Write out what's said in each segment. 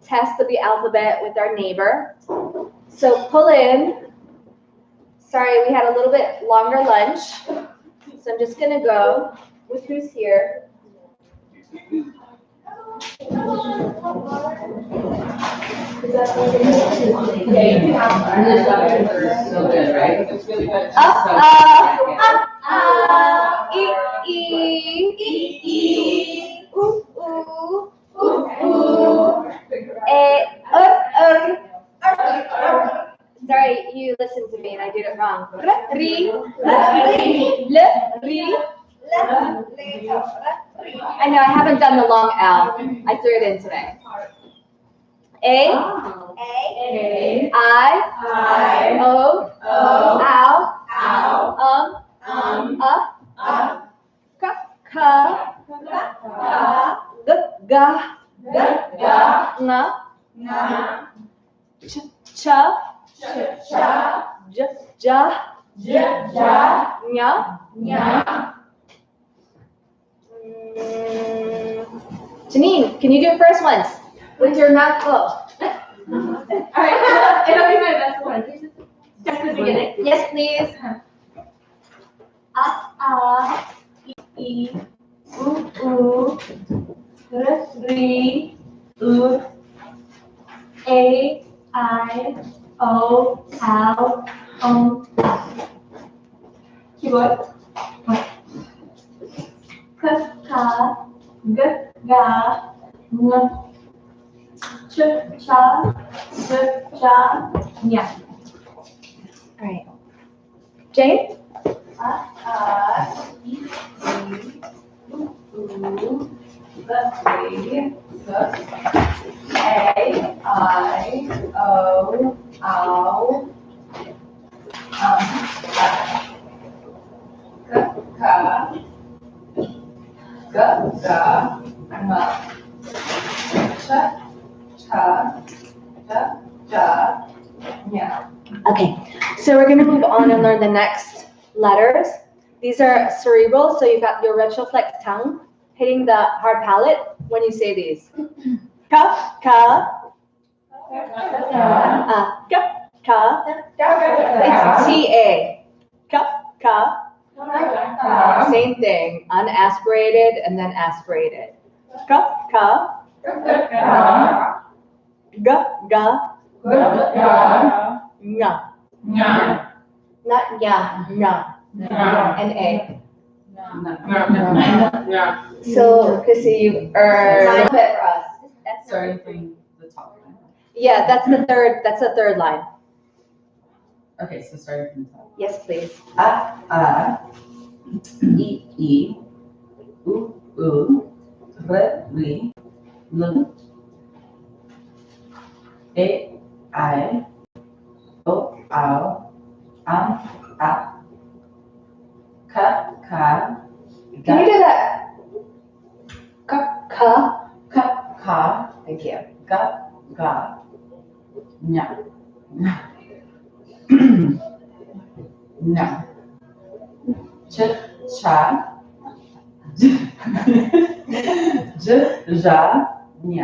test of the alphabet with our neighbor. So pull in. Sorry, we had a little bit longer lunch. So I'm just gonna go with who's here. So good, right? Sorry, you listened to me and I did it wrong. I know I haven't done the long L. I threw it in today. A, I, O, ow, K, G, N, Ch, J, Ñ. Janine, can you do it first once with your mouth full? All right, it'll be my best one. Just the beginning. Yes, please. A, I, O, keyboard. K, G, N, Ch, Ñ. All right. Jane? Okay, so we're going to move on and learn the next letters. These are cerebral, so you've got your retroflex tongue hitting the hard palate when you say these. Ka, ka, ka. It's T-A. Ka, ka. Same thing, unaspirated and then aspirated. Ka, ka. Ga, ga. Ñ. Not ya, ñ. And A. So, Chrissy, you earned it for us. Starting from the top. Yeah, that's the third line. Okay, so starting from the top. Yes, please. E, U, R, L, A, I, O, A, Ka, Can you do that? Ka. Thank you. Ga, Ñ. Ñ. Ch, cha. J, Ñ.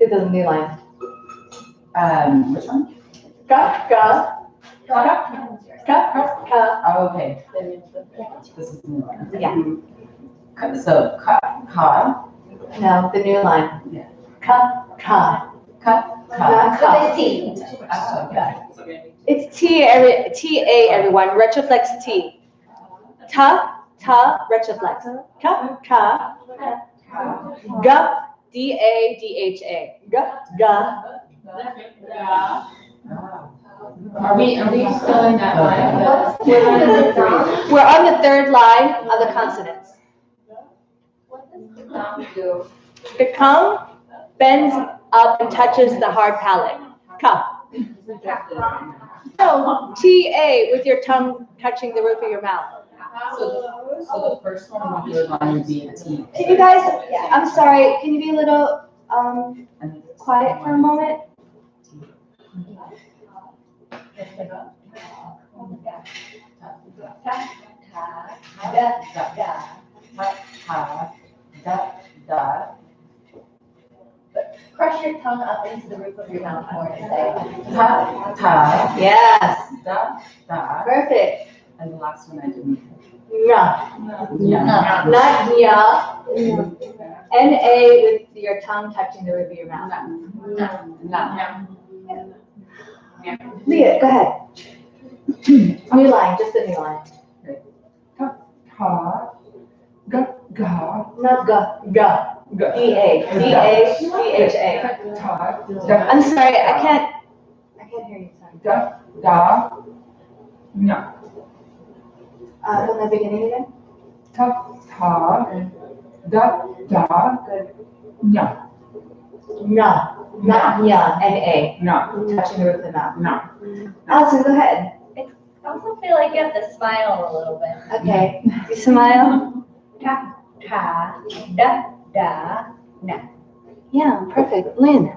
Do the new line. Which one? Ka. Oh, okay. This is the new one. Yeah. So, ka. No, the new line. Yeah. Ka. With a T. Oh, okay. It's T-A, everyone. Retroflex T. Ta, retroflex. Ka. Ga, D-A-D-H-A. Ga. Are we still in that line? We're on the third line of the consonants. What does the thumb do? The tongue bends up and touches the hard palate. Ka. No, T-A with your tongue touching the roof of your mouth. So the first one on the third line would be a T. Can you guys, I'm sorry, can you be a little quiet for a moment? your tongue up into the roof of your mouth more and say. Ta, ta, Yes. da, da. Perfect. And the last one I didn't. Nya. Yeah. Not nya. N-A with your tongue touching the roof of your mouth. Leah, go ahead. New line, just a new line. Ta, ga, ga. Not ga, ga. D-A. D-A. D-H-A. Ta, da, I'm sorry, I can't hear you, sorry. da, da, nya. From the beginning again? Ta, ta, da, da, nya. No, not nya, N-A. No, Touching the roof of the mouth. no. Allison, go ahead. I also feel like you have to smile a little bit. Okay, you smile. Ta, ta, da, da, na. Yeah, perfect. Lynn.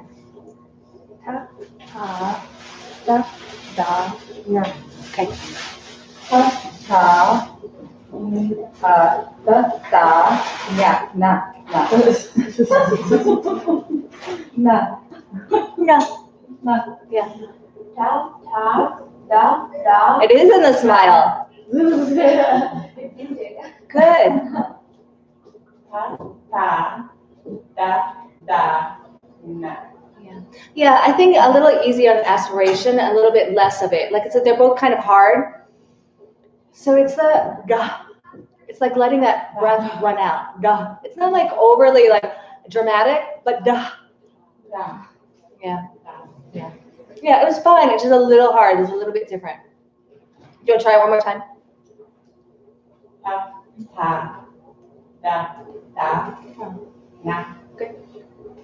Ta, ta, da, da, na. Okay. Ta, ta, da, da, nya, na, na. Na. Na. Na. Yeah. Ta, ta, da, da. It is in the smile. Good. Ta, ta, da, da, na. Yeah, I think a little easier on aspiration, a little bit less of it. Like I said, they're both kind of hard. So it's the gah. It's like letting that breath run out. Gah. It's not like overly like dramatic, but dah. Da, Yeah. Yeah. Yeah, it was fun. It's just a little hard. It's a little bit different. Do you want to try it one more time? ta, ta, da, da, na. Good.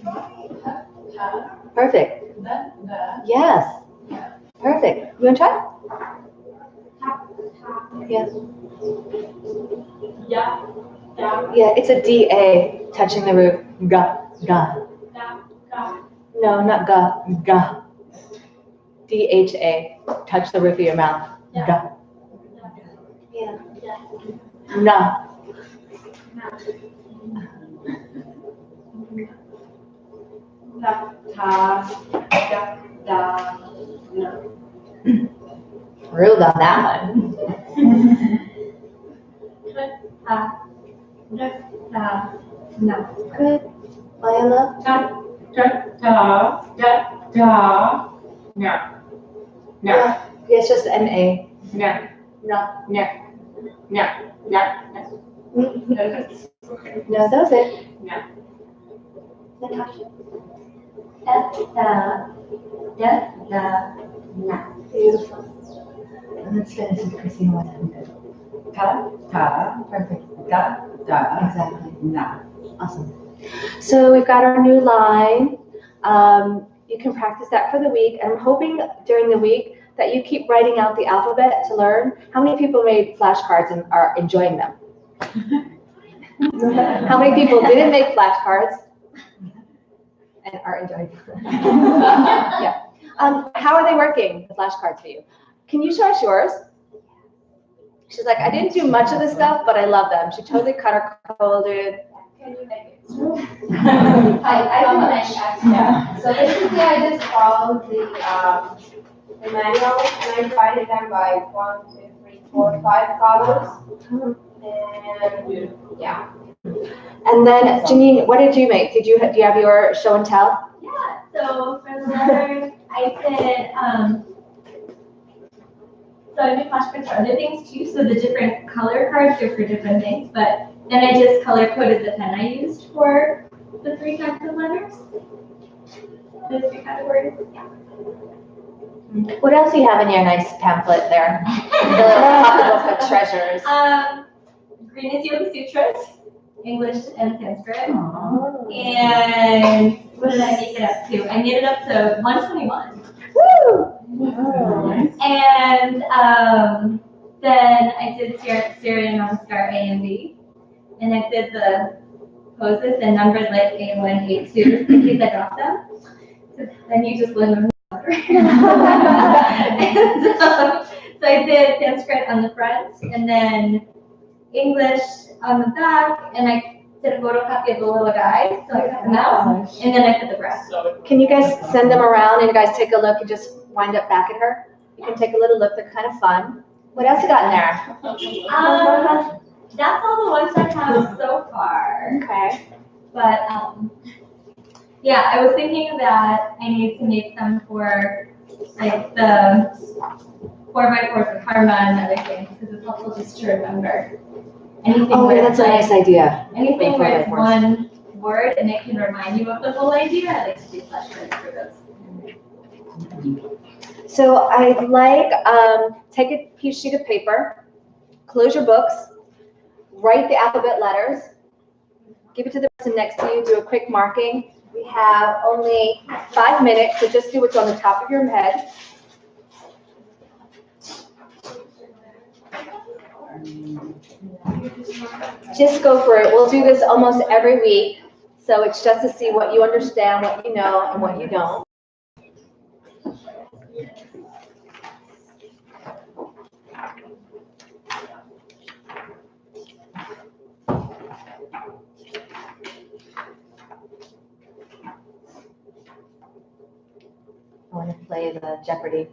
Ta, Perfect. da, da. Yes. Perfect. You want to try? Yes. Ya, da, Yeah, it's a D-A touching the roof. Ga, ga. da, da. No, not ga, ga. D-H-A. Touch the roof of your mouth. Ga. Yeah. Na. Ta, ta, da, da, na. Ruled on that one. Ta, da, da, na. Good. Viola? Ta, da, da, da, da, na. Na, Yeah, it's just N-A. na, No. na, na, na, na. No, that was it. Na. Natasha. Da, da, da, da, na. Beautiful. And let's finish with Christina one time. Ta, ta, Perfect. da, da, Exactly. na. Awesome. So we've got our new line. You can practice that for the week. And I'm hoping during the week that you keep writing out the alphabet to learn. How many people made flashcards and are enjoying them? How many people didn't make flashcards and are enjoying them? Yeah. How are they working, the flashcards for you? Can you show us yours? She's like, I didn't do much of this stuff, but I love them. She totally cut or coded. Can you make it? I can mention. Yeah. So basically, I just followed the manual, and I divided them by 1, 2, 3, 4, 5 columns. And yeah. And then, Janine, what did you make? Do you have your show and tell? Yeah, so for the letters, I did, so I did flashcards for other things too, so the different color cards are for different things, but then I just color coded the pen I used for the 3 types of letters. The 3 categories, yeah. What else do you have in your nice pamphlet there? The little pocketbook of treasures. Green is Yoga Sutras, English and Sanskrit. Oh. And what did I make it up to? I made it up to 121. Woo! And then I did Syrian Namaskar A and B. And I did the poses and numbers like A1, A2, in case I dropped them. So then you just learn them. So I did Sanskrit on the front and then English on the back, and I did a photocopy of the little guy, so I cut them out, and then I put the breast. Can you guys send them around and you guys take a look and just wind up back at her? You can take a little look, they're kind of fun. What else you got in there? That's all the ones I have so far. Okay. But yeah, I was thinking that I need to make some for like the 4x4 of karma and other things because it's helpful just to remember. Anything Oh, yeah, that's a nice idea. Anything For with 4x4s. one word and it can remind you of the whole idea. I like to do flashcards for those. So I'd like, take a piece sheet of paper, close your books, write the alphabet letters, give it to the person next to you, do a quick marking. We have only 5 minutes, so just do what's on the top of your head. Just go for it. We'll do this almost every week, so it's just to see what you understand, what you know, and what you don't. I want to play the Jeopardy.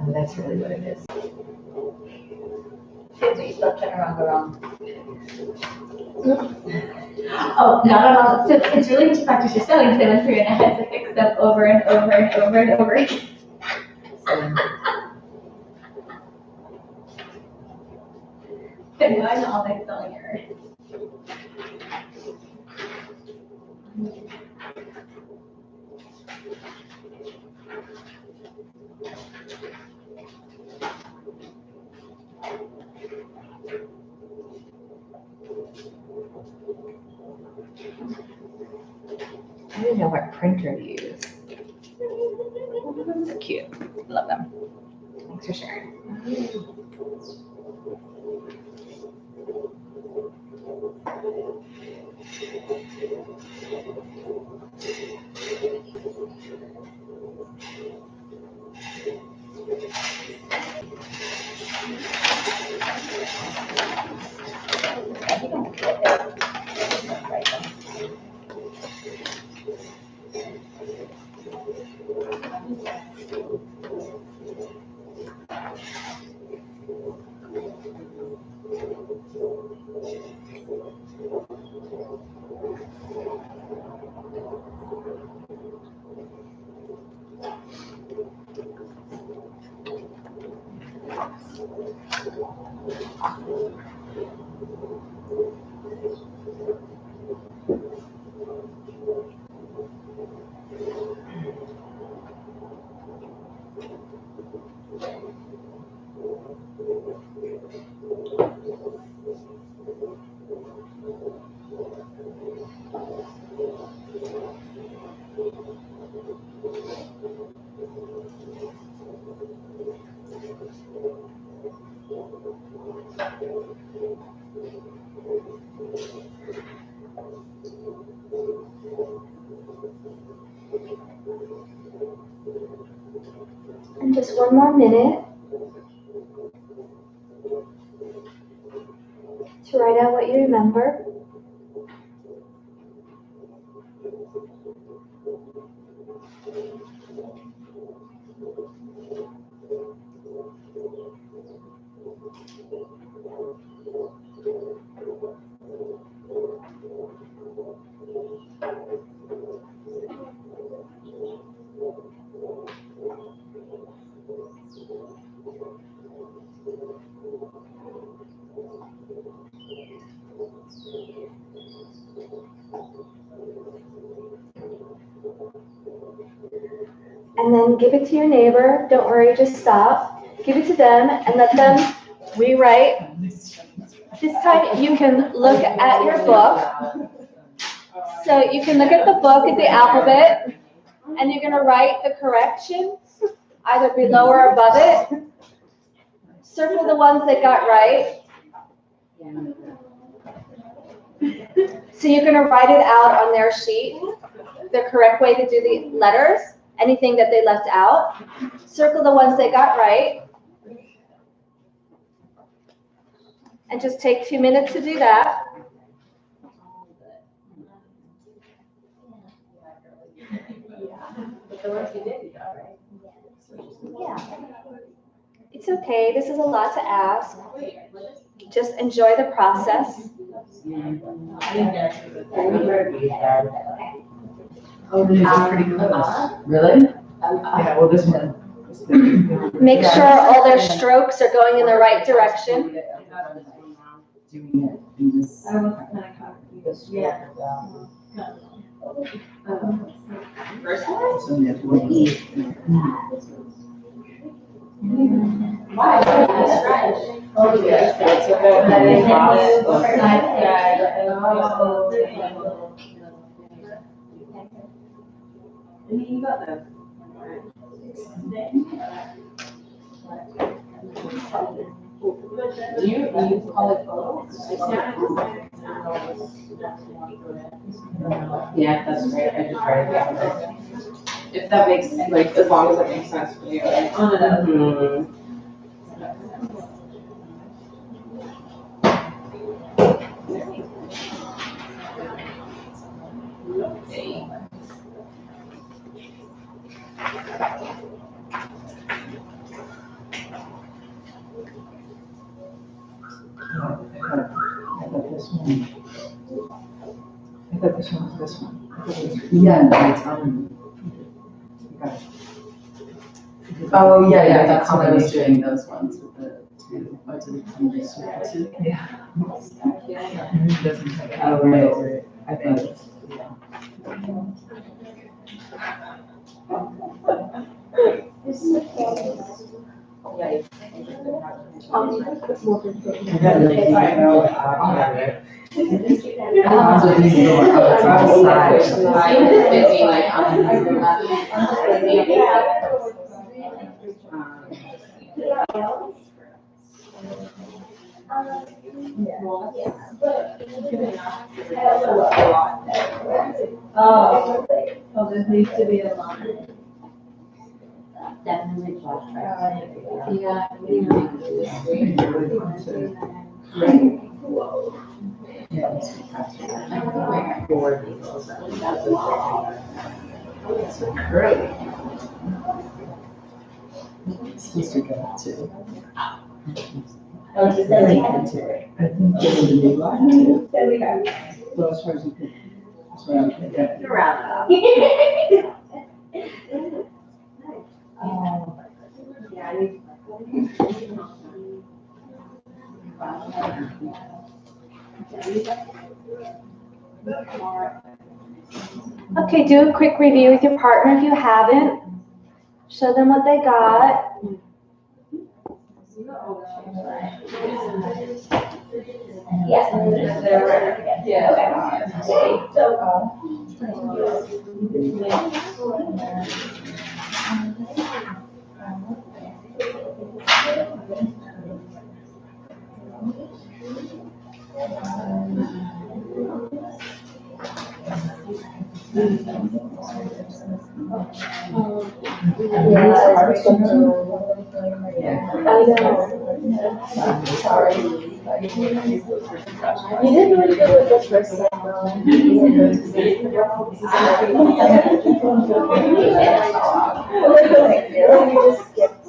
Oh, that's really what it is. Stop turning around, go wrong. Oh, no. So it's really good to practice your spelling because I went through and I had to fix them over and over and over and over again. But now I know all my spelling errors. I didn't know what printer to use. So cute. Love them. Thanks for sharing. And just one more minute to write out what you remember. And then give it to your neighbor. Don't worry, just stop. Give it to them and let them rewrite. This time you can look at your book. So you can look at the book at the alphabet and you're going to write the corrections either below or above it. Circle the ones that got right. So you're going to write it out on their sheet, the correct way to do the letters, anything that they left out. Circle the ones they got right. And just take 2 minutes to do that. But the ones you did, you got, right? Yeah. It's okay. This is a lot to ask. Just enjoy the process. Oh, these are pretty close. Really? Yeah, well, this one. Make sure all their strokes are going in the right direction. Doing it in this. Yeah. First one? So we have to wait. Oh, yeah. That's okay. You got that. Do you call it photos? Yeah, that's great. I just read it. If that makes, like, as long as it makes sense for you. Mhm. I thought this one was this one. Yeah, it's oh, yeah, that's what I was doing, those ones with the two. Oh, to the two. Yeah. Oh, right. I thought, yeah. Oh, there needs to be a line. Definitely flashbacks. Yeah. Great. Supposed to go too. Oh, just that I think there's a new line too. There we go. Well, as far as you could. That's what I'm thinking. Around. Yeah, I need. Okay, do a quick review with your partner if you haven't. Show them what they got. Sorry. You didn't really do it the first time. You just skipped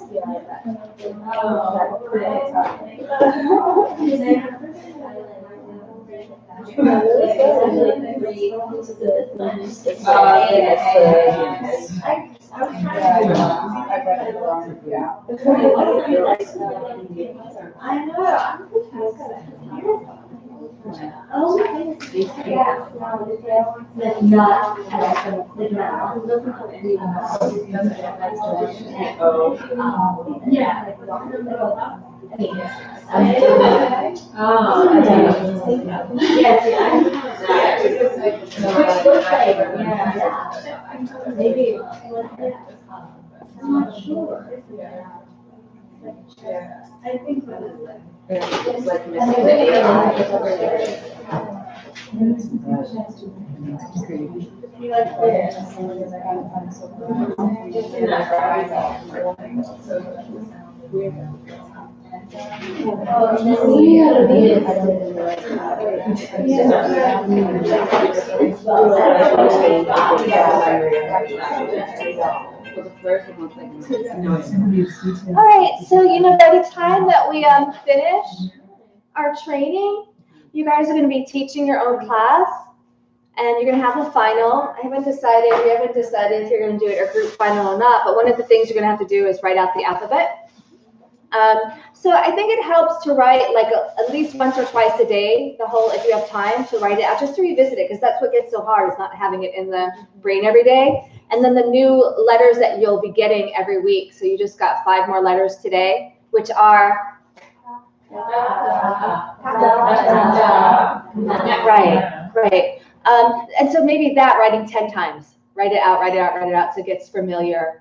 I know. Oh, yeah. Not. Yeah. Maybe. I'm not sure. I think It's like missing the AI. All right, so by the time that we finish our training, you guys are going to be teaching your own class, and you're going to have a final. We haven't decided if you're going to do it a group final or not, but one of the things you're going to have to do is write out the alphabet. So I think it helps to write like at least once or twice a day, if you have time to write it out, just to revisit it, because that's what gets so hard, is not having it in the brain every day. And then the new letters that you'll be getting every week. So you just got 5 more letters today, which are right. And so maybe that writing 10 times, write it out, so it gets familiar.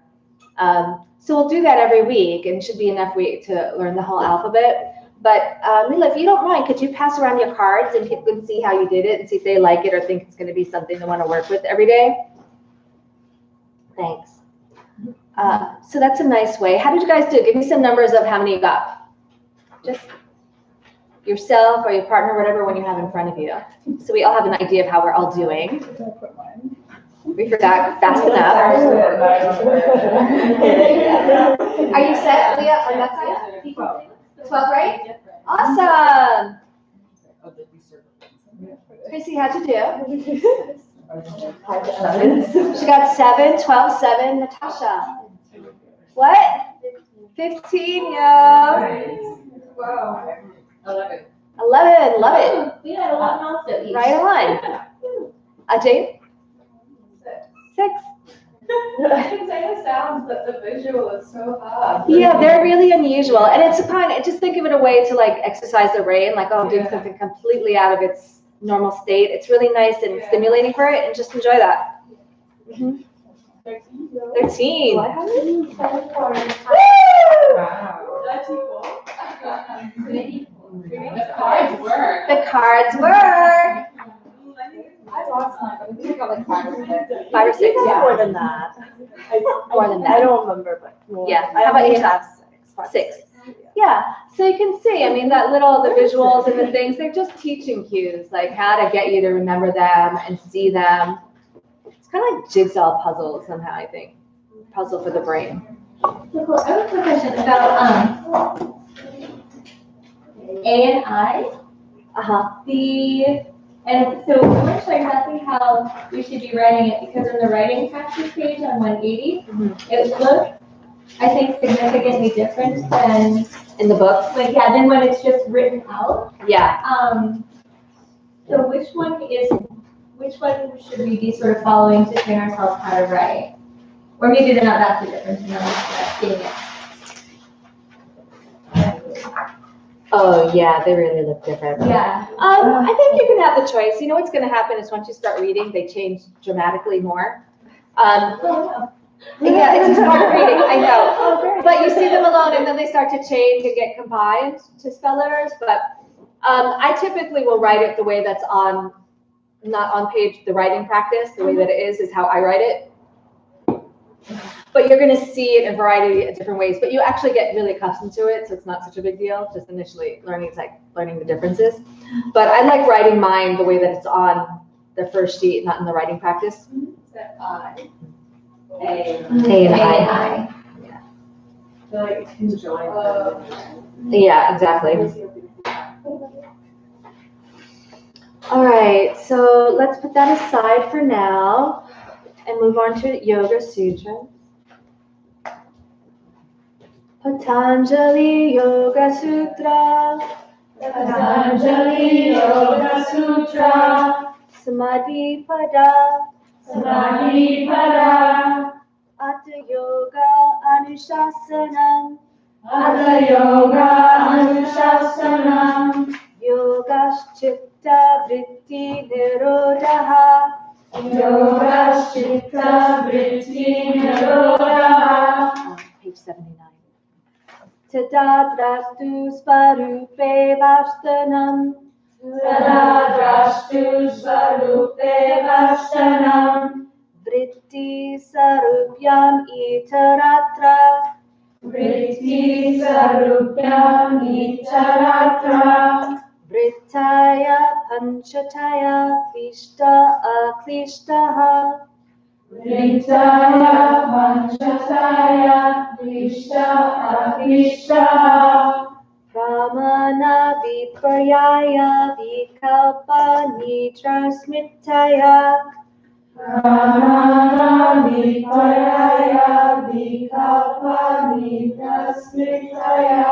So we'll do that every week, and it should be enough week to learn the whole alphabet. But Mila, if you don't mind, could you pass around your cards and people can see how you did it and see if they like it or think it's going to be something they want to work with every day? Thanks. So that's a nice way. How did you guys do? Give me some numbers of how many you got. Just yourself or your partner, whatever one you have in front of you. So we all have an idea of how we're all doing. We forgot fast enough. Are you set, Leah, on that side? 12, right? Awesome. Tracy, how'd you do? She got 7, 12, 7. Natasha. What? 15, yo. Wow. 11, love it. We had 11 also each. Right on. Jane? 6. I can say the sounds, but the visual is so hard. Yeah, they're really unusual, and it's just think of it a way to like exercise the brain, like I'm doing something completely out of its normal state. It's really nice and stimulating for it, and just enjoy that. 13. Woo! That's equal. The cards work. The cards work. I lost mine, but I think I got like 5 or 6. 5 or 6, yeah. More than that. More than that. I don't remember, but more. Yeah. I How about only you? have 6. 6. Yeah. So you can see, I mean, the visuals and the things, they're just teaching cues, like how to get you to remember them and see them. It's kind of like jigsaw puzzle somehow, I think. Puzzle for the brain. So cool. I have a quick question about A and I. And so I'm not sure exactly how we should be writing it, because on the writing practice page on 180, it looked, I think, significantly different than In the book? than when it's just written out. Yeah. So which one should we be sort of following to train ourselves how to write? Or maybe they're not that too different, and I'm just seeing it. Oh, yeah, they really look different. Yeah. I think you can have the choice. You know what's going to happen is once you start reading, they change dramatically more. Yeah, it's just hard reading, I know. But you see them alone, and then they start to change and get combined to spell letters. But I typically will write it the way that's not on page, the writing practice, the way that it is how I write it. But you're going to see it in a variety of different ways. But you actually get really accustomed to it, so it's not such a big deal. Just initially learning, it's like learning the differences. But I like writing mine the way that it's on the first sheet, not in the writing practice. A and I. I feel like it's conjoined. Yeah, exactly. All right, so let's put that aside for now and move on to Yoga Sutra. Patanjali Yoga Sutra. Patanjali Yoga Sutra. Samadhi Pada. Samadhi Pada. Atta Yoga Anushasanam. Hatha Yoga Anushasanam. Yogaschitta Vritti Nirodha. Yogaschitta Vritti Nirodha. Page 79. Tadadrastu Svarupe Vastanam. Tadadrastu Svarupe Vastanam. Vritti Sarupyam Itaratra. Vritti Sarupyam Panchataya Klishta Aklishtaha. Ritaya Panchataya Krishna Akrishna Pramana Viparyaya Vikalpa Nitrasmitaya. Pramana Viparaya Vikalpa Nidrasmitaya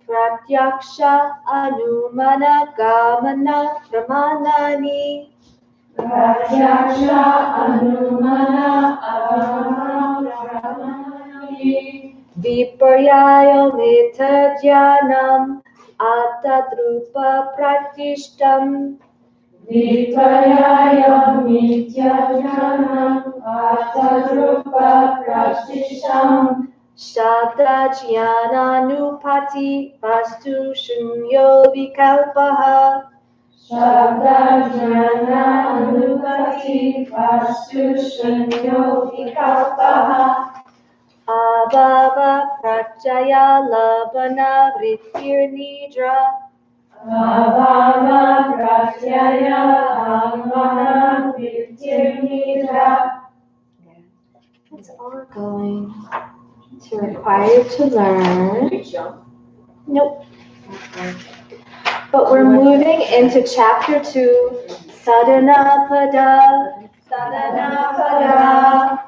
Pratyaksha Anumana Gamana Pramanani. Pratyaksha Anumana Avamana Brahmani Viparyayo Meta Jnanam Atadrupa Pratishtam. Viparaya Mityajanam Atadrupa Prastisham Shabda Jnananupati Vastu Shunyo Vikalpaha. Shabda Jnana Anupati Vastu Shunyo Vikalpaha Abhava Pratyaya Labana Vritir Nidra. Avana Pratyaya Avana Vitirnidra. It's all going to require to learn. Nope. But we're moving into chapter 2, Sadhana Pada. Sadhana Pada.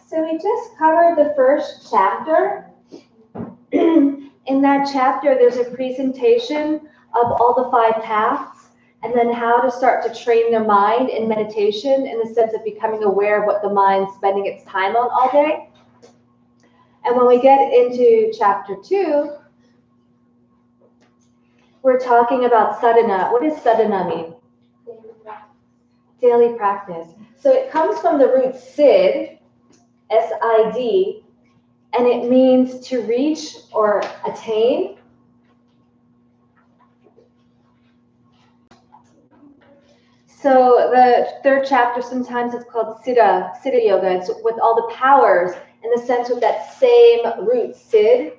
So we just covered the first chapter. In that chapter, there's a presentation of all the 5 paths and then how to start to train the mind in meditation in the sense of becoming aware of what the mind's spending its time on all day. And when we get into chapter 2, we're talking about sadhana. What does sadhana mean? Daily practice. So it comes from the root sid, S-I-D, and it means to reach or attain. So the third chapter, sometimes it's called Siddha Yoga. It's with all the powers in the sense with that same root, Sid.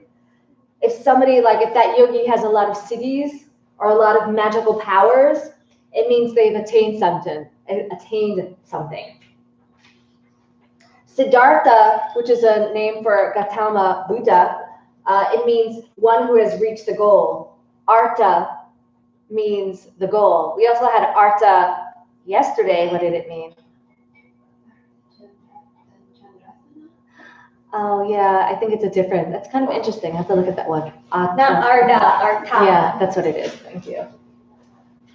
If that yogi has a lot of siddhis or a lot of magical powers, it means they've attained something. Siddhartha, which is a name for Gautama Buddha, it means one who has reached the goal. Artha means the goal. We also had Artha yesterday. What did it mean? Oh yeah, I think it's that's kind of interesting. I have to look at that one. Not Arda, Arta. Yeah, that's what it is. Thank you.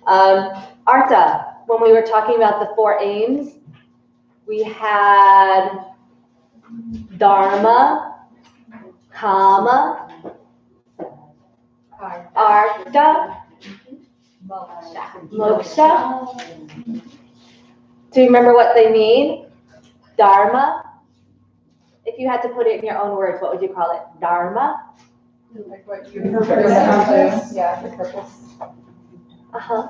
Artha, when we were talking about the 4 aims, we had Dharma, Kama, Artha, Moksha. Do you remember what they mean? Dharma. If you had to put it in your own words, what would you call it? Dharma? Like what you purpose. Yeah, the purpose. Uh-huh.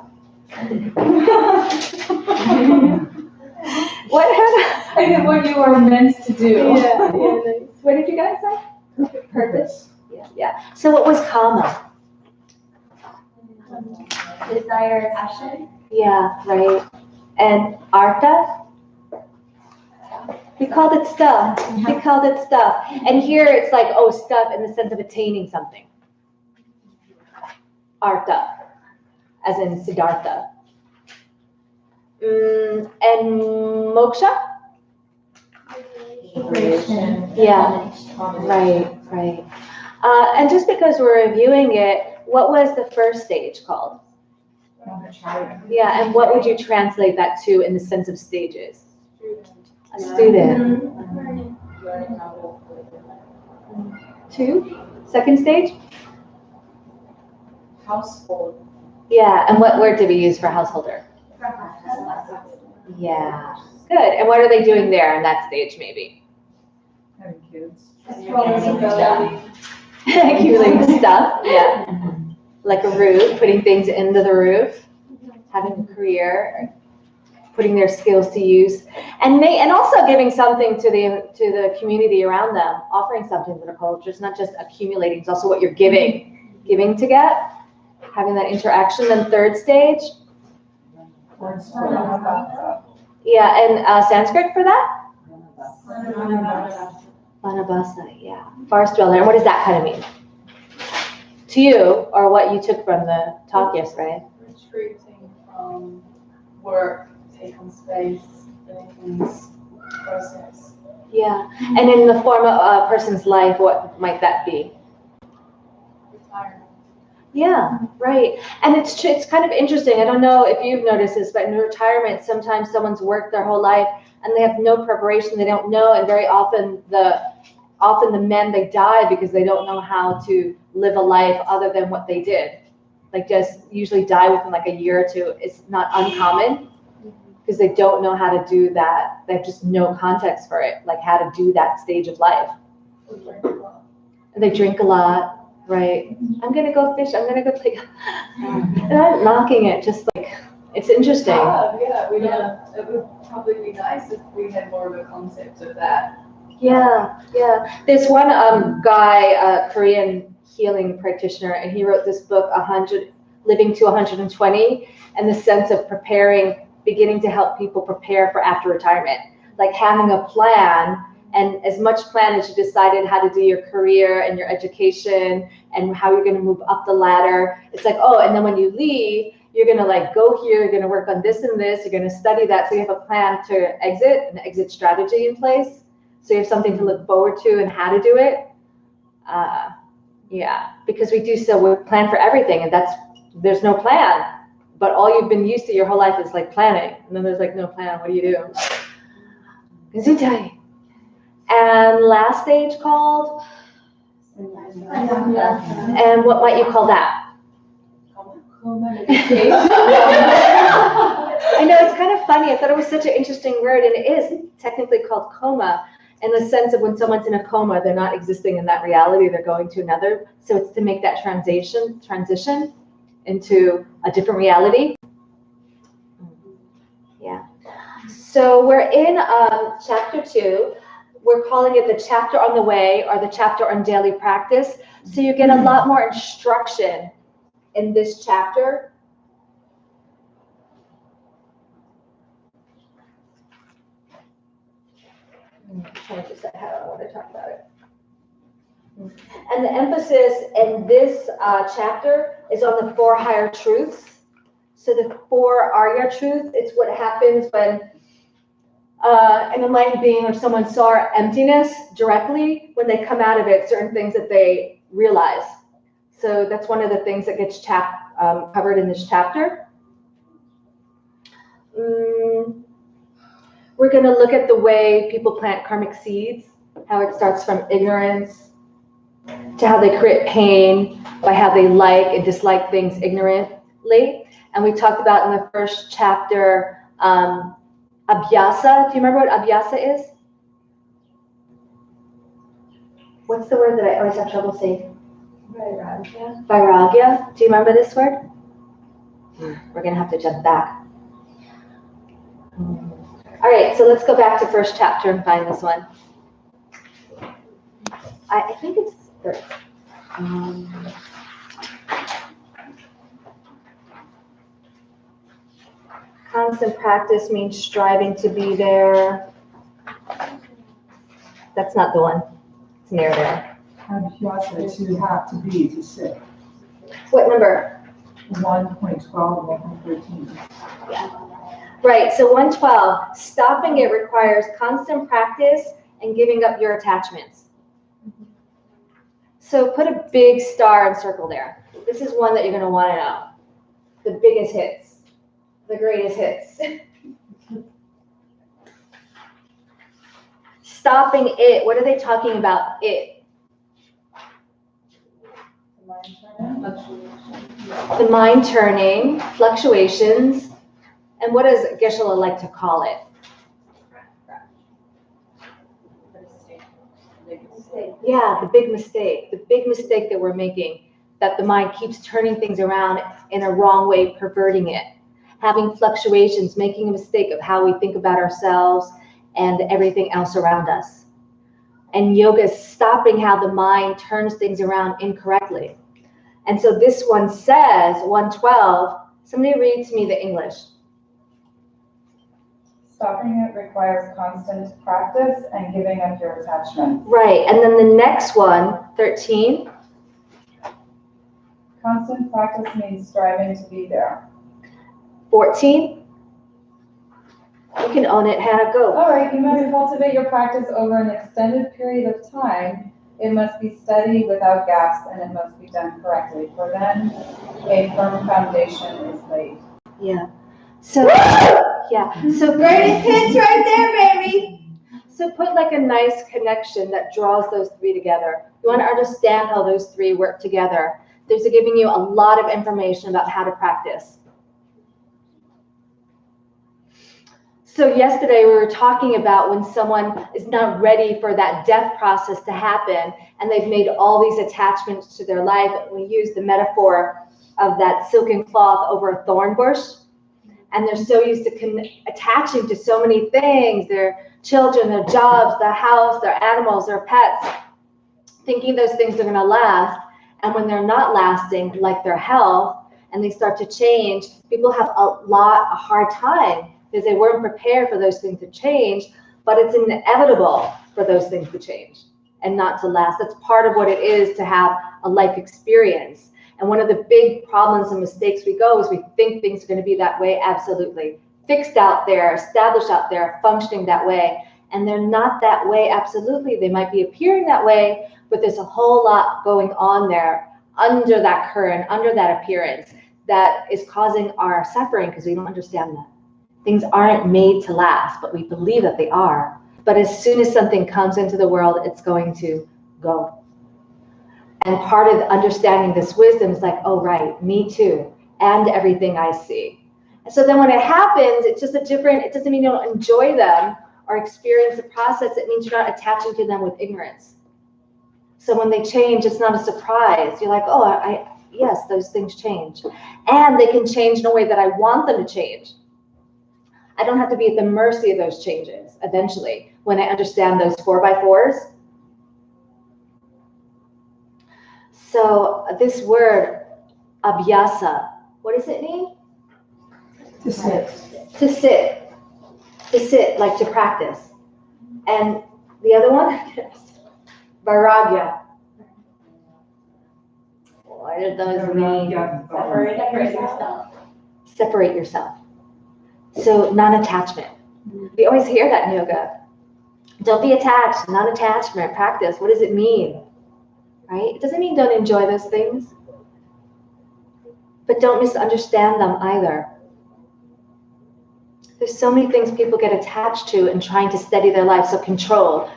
What you are meant to do. Yeah. What did you guys say? Purpose. Yeah. So what was Kama? Desire, passion. Yeah, right. And Artha? We called it stuff. And here it's like, stuff in the sense of attaining something. Artha, as in Siddhartha. And moksha? Yeah, right. And just because we're reviewing it, what was the first stage called? Yeah, and what would you translate that to in the sense of stages? A student. 2? Second stage? Household. Yeah, and what word did we use for householder? Yeah, good. And what are they doing there in that stage, maybe? Having kids. Accumulating stuff, yeah. Like a roof, putting things into the roof, having a career, putting their skills to use, and also giving something to the community around them, offering something to the culture. It's not just accumulating; it's also what you're giving to get, having that interaction. Then third stage, yeah, and Sanskrit for that, Vanabasa, yeah, forest dweller. And what does that kind of mean to you, or what you took from the talk yesterday? Retreating from work, taking space, doing things, process. Yeah, and in the form of a person's life, what might that be? Retirement. Yeah, right. And it's kind of interesting. I don't know if you've noticed this, but in retirement, sometimes someone's worked their whole life and they have no preparation. They don't know, and very often the men, they die because they don't know how to live a life other than what they did. Like just usually die within like a year or two. It's not uncommon because they don't know how to do that. They have just no context for it, like how to do that stage of life. And they drink a lot. Right. I'm going to go fish. I'm going to go play. And I'm knocking it, just like, it's interesting. Yeah, we don't. It would probably be nice if we had more of a concept of that. Yeah. There's one guy, Korean healing practitioner, and he wrote this book, Living to 120, and the sense of preparing, beginning to help people prepare for after retirement, like having a plan. And as much plan as you decided how to do your career and your education and how you're going to move up the ladder. It's like, oh, and then when you leave, you're going to like go here, you're going to work on this and this, you're going to study that. So you have a plan to exit, an exit strategy in place. So you have something to look forward to and how to do it. Yeah, because we plan for everything, and there's no plan. But all you've been used to your whole life is like planning. And then there's like no plan. What do you do? Gesundheit. And last stage called? And what might you call that? I know, it's kind of funny. I thought it was such an interesting word, and it is technically called coma, in the sense of when someone's in a coma, they're not existing in that reality, they're going to another. So it's to make that transition into a different reality. Yeah. So we're in chapter 2. We're calling it the chapter on the way, or the chapter on daily practice. So you get a lot more instruction in this chapter. I'm trying to decide how I want to talk about it. And the emphasis in this chapter is on the 4 higher truths. So the 4 Arya truths, it's what happens when an enlightened being or someone saw emptiness directly, when they come out of it, certain things that they realize. So that's one of the things that gets covered in this chapter. We're going to look at the way people plant karmic seeds, how it starts from ignorance to how they create pain by how they like and dislike things ignorantly. And we talked about in the first chapter, Abhyasa. Do you remember what Abhyasa is? What's the word that I always have trouble saying? Vairagya. Vairagya. Do you remember this word? We're going to have to jump back. All right, so let's go back to first chapter and find this one. I think it's third. Constant practice means striving to be there. That's not the one. It's near there. Abhyasa, to have to be, to sit. What number? 1.12, 113. Yeah. Right, so 112, stopping it requires constant practice and giving up your attachments. So put a big star and circle there. This is one that you're going to want to know. The biggest hits, the greatest hits. Stopping it, what are they talking about, it? The mind turning, fluctuations, and what does Geshe-la like to call it? Yeah, the big mistake that we're making, that the mind keeps turning things around in a wrong way, perverting it. having fluctuations, making a mistake of how we think about ourselves and everything else around us. And yoga is stopping how the mind turns things around incorrectly. And so this one says, 112, somebody read to me the English. Stopping it requires constant practice and giving up your attachment. Right, and then the next one, 13. Constant practice means striving to be there. 14. You can own it, Hannah, go. All right, you must cultivate your practice over an extended period of time. It must be steady without gaps, and it must be done correctly, for then a firm foundation is laid. Yeah. So, so greatest hits right there, baby. So put like a nice connection that draws those three together. You want to understand how those three work together. There's giving you a lot of information about how to practice. So yesterday we were talking about when someone is not ready for that death process to happen and they've made all these attachments to their life. We use the metaphor of that silken cloth over a thorn bush. And they're so used to attaching to so many things, their children, their jobs, their house, their animals, their pets, thinking those things are going to last. And when they're not lasting, like their health, and they start to change, people have a hard time because they weren't prepared for those things to change, but it's inevitable for those things to change and not to last. That's part of what it is to have a life experience. And one of the big problems and mistakes we go is we think things are going to be that way, absolutely. Fixed out there, established out there, functioning that way. And they're not that way, absolutely. They might be appearing that way, but there's a whole lot going on there under that current, under that appearance that is causing our suffering because we don't understand that. Things aren't made to last, but we believe that they are. But as soon as something comes into the world, it's going to go. And part of understanding this wisdom is like, oh, right, me too, and everything I see. And so then when it happens, it's just it doesn't mean you don't enjoy them or experience the process. It means you're not attaching to them with ignorance. So when they change, it's not a surprise. You're like, oh, yes, those things change. And they can change in a way that I want them to change. I don't have to be at the mercy of those changes eventually when I understand those 4x4s. So this word, abhyasa, what does it mean? To sit. To sit. To sit, like to practice. And the other one? Vairagya. What do those mean? Separate yourself. Separate yourself. So non-attachment. We always hear that in yoga. Don't be attached, non-attachment, practice. What does it mean? Right? It doesn't mean don't enjoy those things. But don't misunderstand them either. There's so many things people get attached to in trying to steady their life. So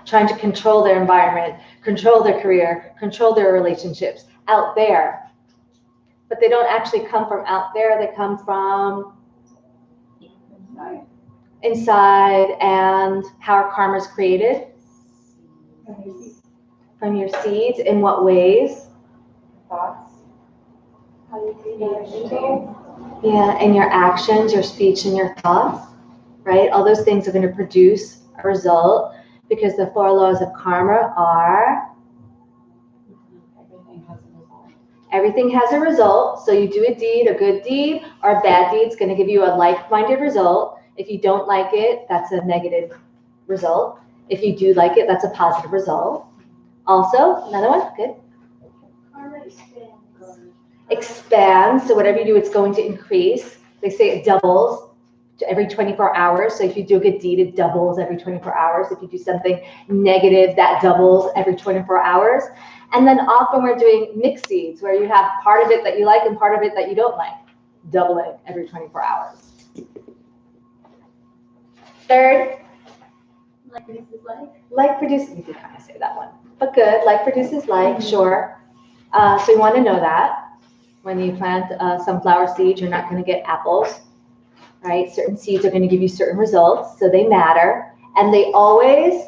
trying to control their environment, control their career, control their relationships out there. But they don't actually come from out there. They come from inside, and how our karma is created. From your seeds. In what ways? Thoughts. How you feel. Yeah, and your actions, your speech, and your thoughts, right? All those things are going to produce a result because the 4 laws of karma are everything has a result. So you do a deed, a good deed, or a bad deed is going to give you a like-minded result. If you don't like it, that's a negative result. If you do like it, that's a positive result. Also, another one, good. Karma Expands, so whatever you do, it's going to increase. They say it doubles every 24 hours. So if you do a good deed, it doubles every 24 hours. If you do something negative, that doubles every 24 hours. And then often we're doing mixed seeds, where you have part of it that you like and part of it that you don't like, doubling every 24 hours. Third, Like produces like. like produces, you did kind of say that one, but good. Like produces like, sure. So you want to know that when you plant sunflower seeds, you're not going to get apples, right? Certain seeds are going to give you certain results, so they matter, and they always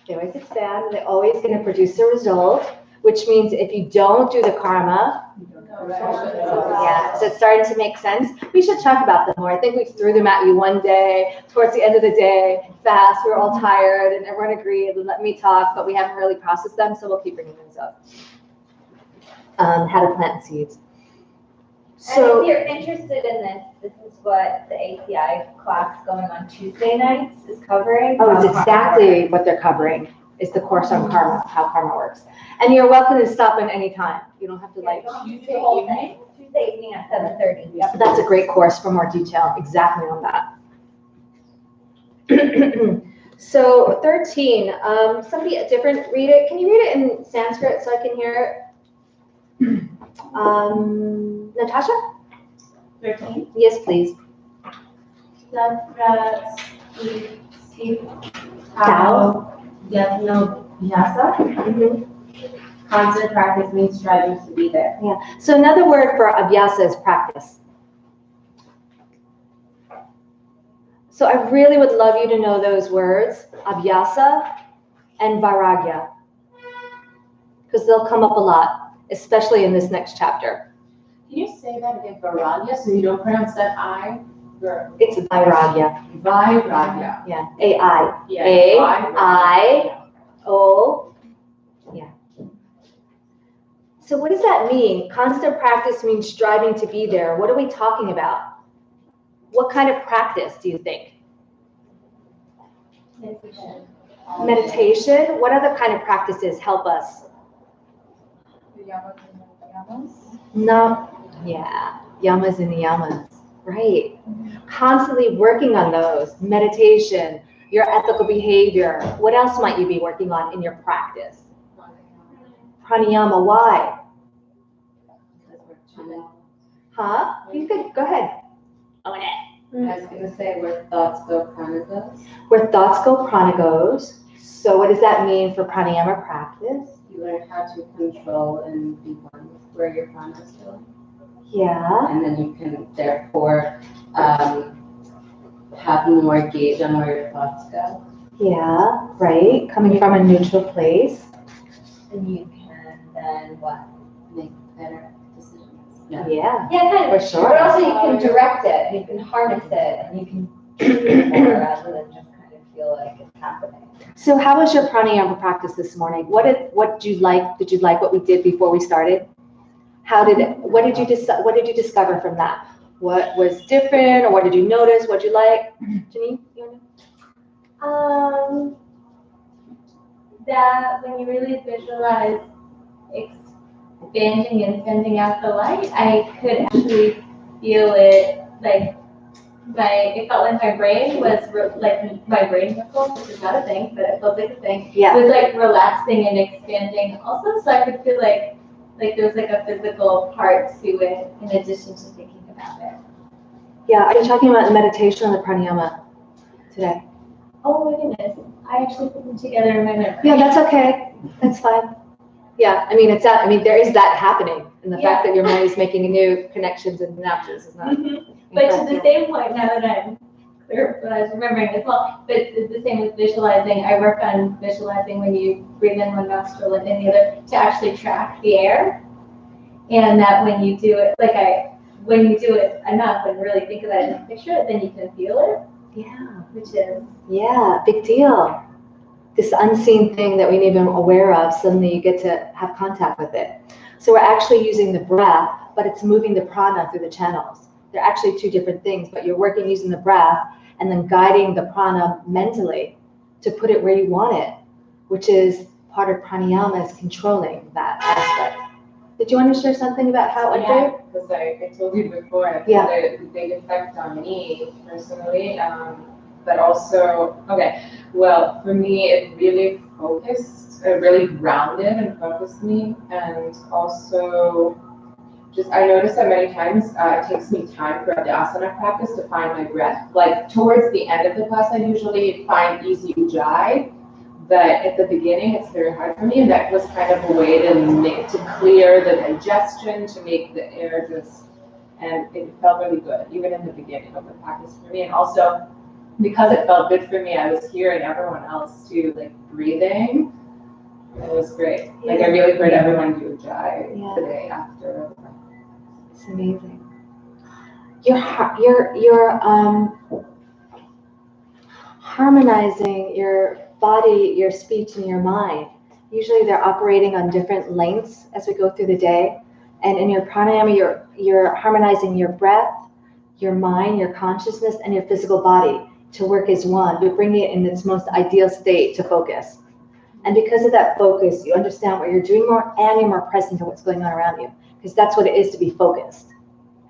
expand. They're always going to produce a result, which means if you don't do the karma, Yeah, so it's starting to make sense. We should talk about them more. I think we threw them at you one day, towards the end of the day, fast, we were all tired, and everyone agreed and let me talk, but we haven't really processed them, so we'll keep bringing those up. How to plant seeds. And if you're interested in this, this is what the ACI class going on Tuesday nights is covering. Oh, it's exactly what they're covering, is the course on karma, how karma works. And you're welcome to stop in any time. You don't have to like. Tuesday evening? Tuesday evening at 7:30. Yep, that's a great course for more detail exactly on that. So 13, somebody different, read it. Can you read it in Sanskrit so I can hear it? Natasha? 13. Yes, please. Sutras, Tao, Yajno Vyasa. Constant practice means striving to be there. Yeah. So another word for abhyasa is practice. So I really would love you to know those words, abhyasa and vairagya, because they'll come up a lot, especially in this next chapter. Can you say that again, Vairagya, so you don't pronounce that I? It's vairagya. Vairagya. Yeah. A-I. Yeah. A-I-O. Yeah. So what does that mean? Constant practice means striving to be there. What are we talking about? What kind of practice do you think? Meditation. What other kind of practices help us? No. Yeah. Yamas and niyamas. Right. Constantly working on those. Meditation, your ethical behavior. What else might you be working on in your practice? Pranayama. Why? Huh? You could go ahead. Own it. I was going to say where thoughts go, prana goes. Where thoughts go, prana goes. So what does that mean for pranayama practice? You learn how to control and be one with where your prana is going. Yeah. And then you can therefore have more gauge on where your thoughts go. Yeah, right. Coming from a neutral place. And you can then what? Make better decisions. Yeah. Yeah, kind of. For sure. But also you can direct it, you can harness it, and you can do it more rather than just kind of feel like it's happening. So how was your pranayama practice this morning? What did you like? Did you like what we did before we started? What did you discover from that? What was different, or what did you notice? What did you like? Janine, you know? That when you really visualize expanding and sending out the light, I could actually feel it like it felt like my brain was like my brain muscle, which is not a thing, but it felt like a thing. Yeah. It was like relaxing and expanding also, so I could feel like there was like a physical part to it in addition to thinking about it. Yeah, are you talking about the meditation or the pranayama today? Oh my goodness, I actually put them together in my memory. Yeah, that's okay. That's fine. Yeah, I mean, there is that happening, and the fact that your mind is making new connections and synapses is not. But to the same point, now that I'm clear what I was remembering as well, but it's the same with visualizing. I work on visualizing when you breathe in one nostril and in the other to actually track the air, and that when you do it, when you do it enough and really think about it and picture it, then you can feel it. Yeah. Which is. Yeah, big deal. This unseen thing that we weren't even aware of, suddenly you get to have contact with it. So we're actually using the breath, but it's moving the prana through the channels. They're actually two different things, but you're working using the breath and then guiding the prana mentally to put it where you want it, which is part of pranayama, is controlling that aspect. Did you want to share something about how it Yeah, because I told you before, it Yeah. had a big effect on me personally, but also, well, for me, it really really grounded and focused me, and also I noticed that many times it takes me time for the asana practice to find my breath. Like towards the end of the class, I usually find easy ujjayi, but at the beginning, it's very hard for me, and that was kind of a way to clear the digestion, to make the air and it felt really good, even in the beginning of the practice for me. And also, because it felt good for me, I was hearing everyone else too, breathing. It was great. I really heard everyone do ujjayi today after. It's amazing. You're harmonizing your body, your speech, and your mind. Usually they're operating on different lengths as we go through the day. And in your pranayama, you're harmonizing your breath, your mind, your consciousness, and your physical body to work as one. You're bringing it in its most ideal state to focus. And because of that focus, you understand what you're doing more, and you're more present to what's going on around you. Because that's what it is to be focused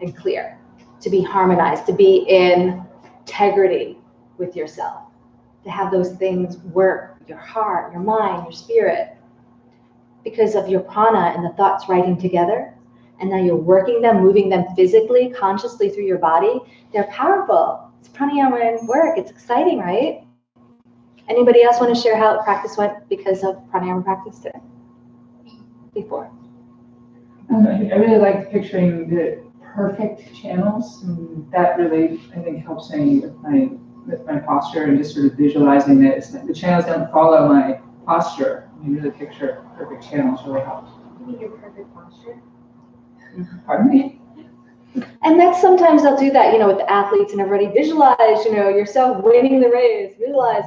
and clear, to be harmonized, to be in integrity with yourself, to have those things work, your heart, your mind, your spirit, because of your prana and the thoughts writing together. And now you're working them, moving them physically, consciously through your body. They're powerful. It's pranayama and work. It's exciting, right? Anybody else want to share how practice went because of pranayama practice today? Before. I really liked picturing the perfect channels. That really, I think, helps me with my posture and just sort of visualizing that the channels don't follow my posture. You really picture perfect channels really helps. You mean your perfect posture? Pardon me? And that's sometimes they'll do that, with the athletes and everybody. Visualize, yourself winning the race. Visualize.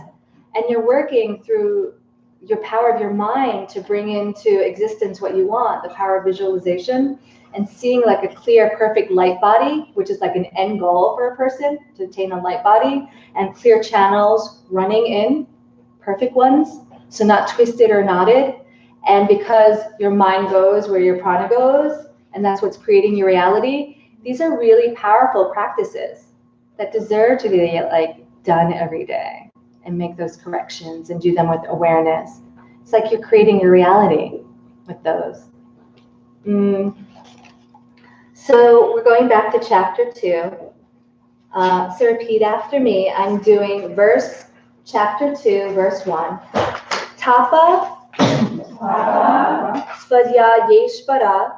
And you're working through your power of your mind to bring into existence what you want, the power of visualization, and seeing like a clear, perfect light body, which is like an end goal for a person to attain a light body, and clear channels running in, perfect ones, so not twisted or knotted. And because your mind goes where your prana goes, and that's what's creating your reality, these are really powerful practices that deserve to be done every day, and make those corrections and do them with awareness. It's like you're creating your reality with those. So we're going back to chapter 2. So repeat after me. I'm doing chapter 2, verse 1. Tapa Svadyayeshvara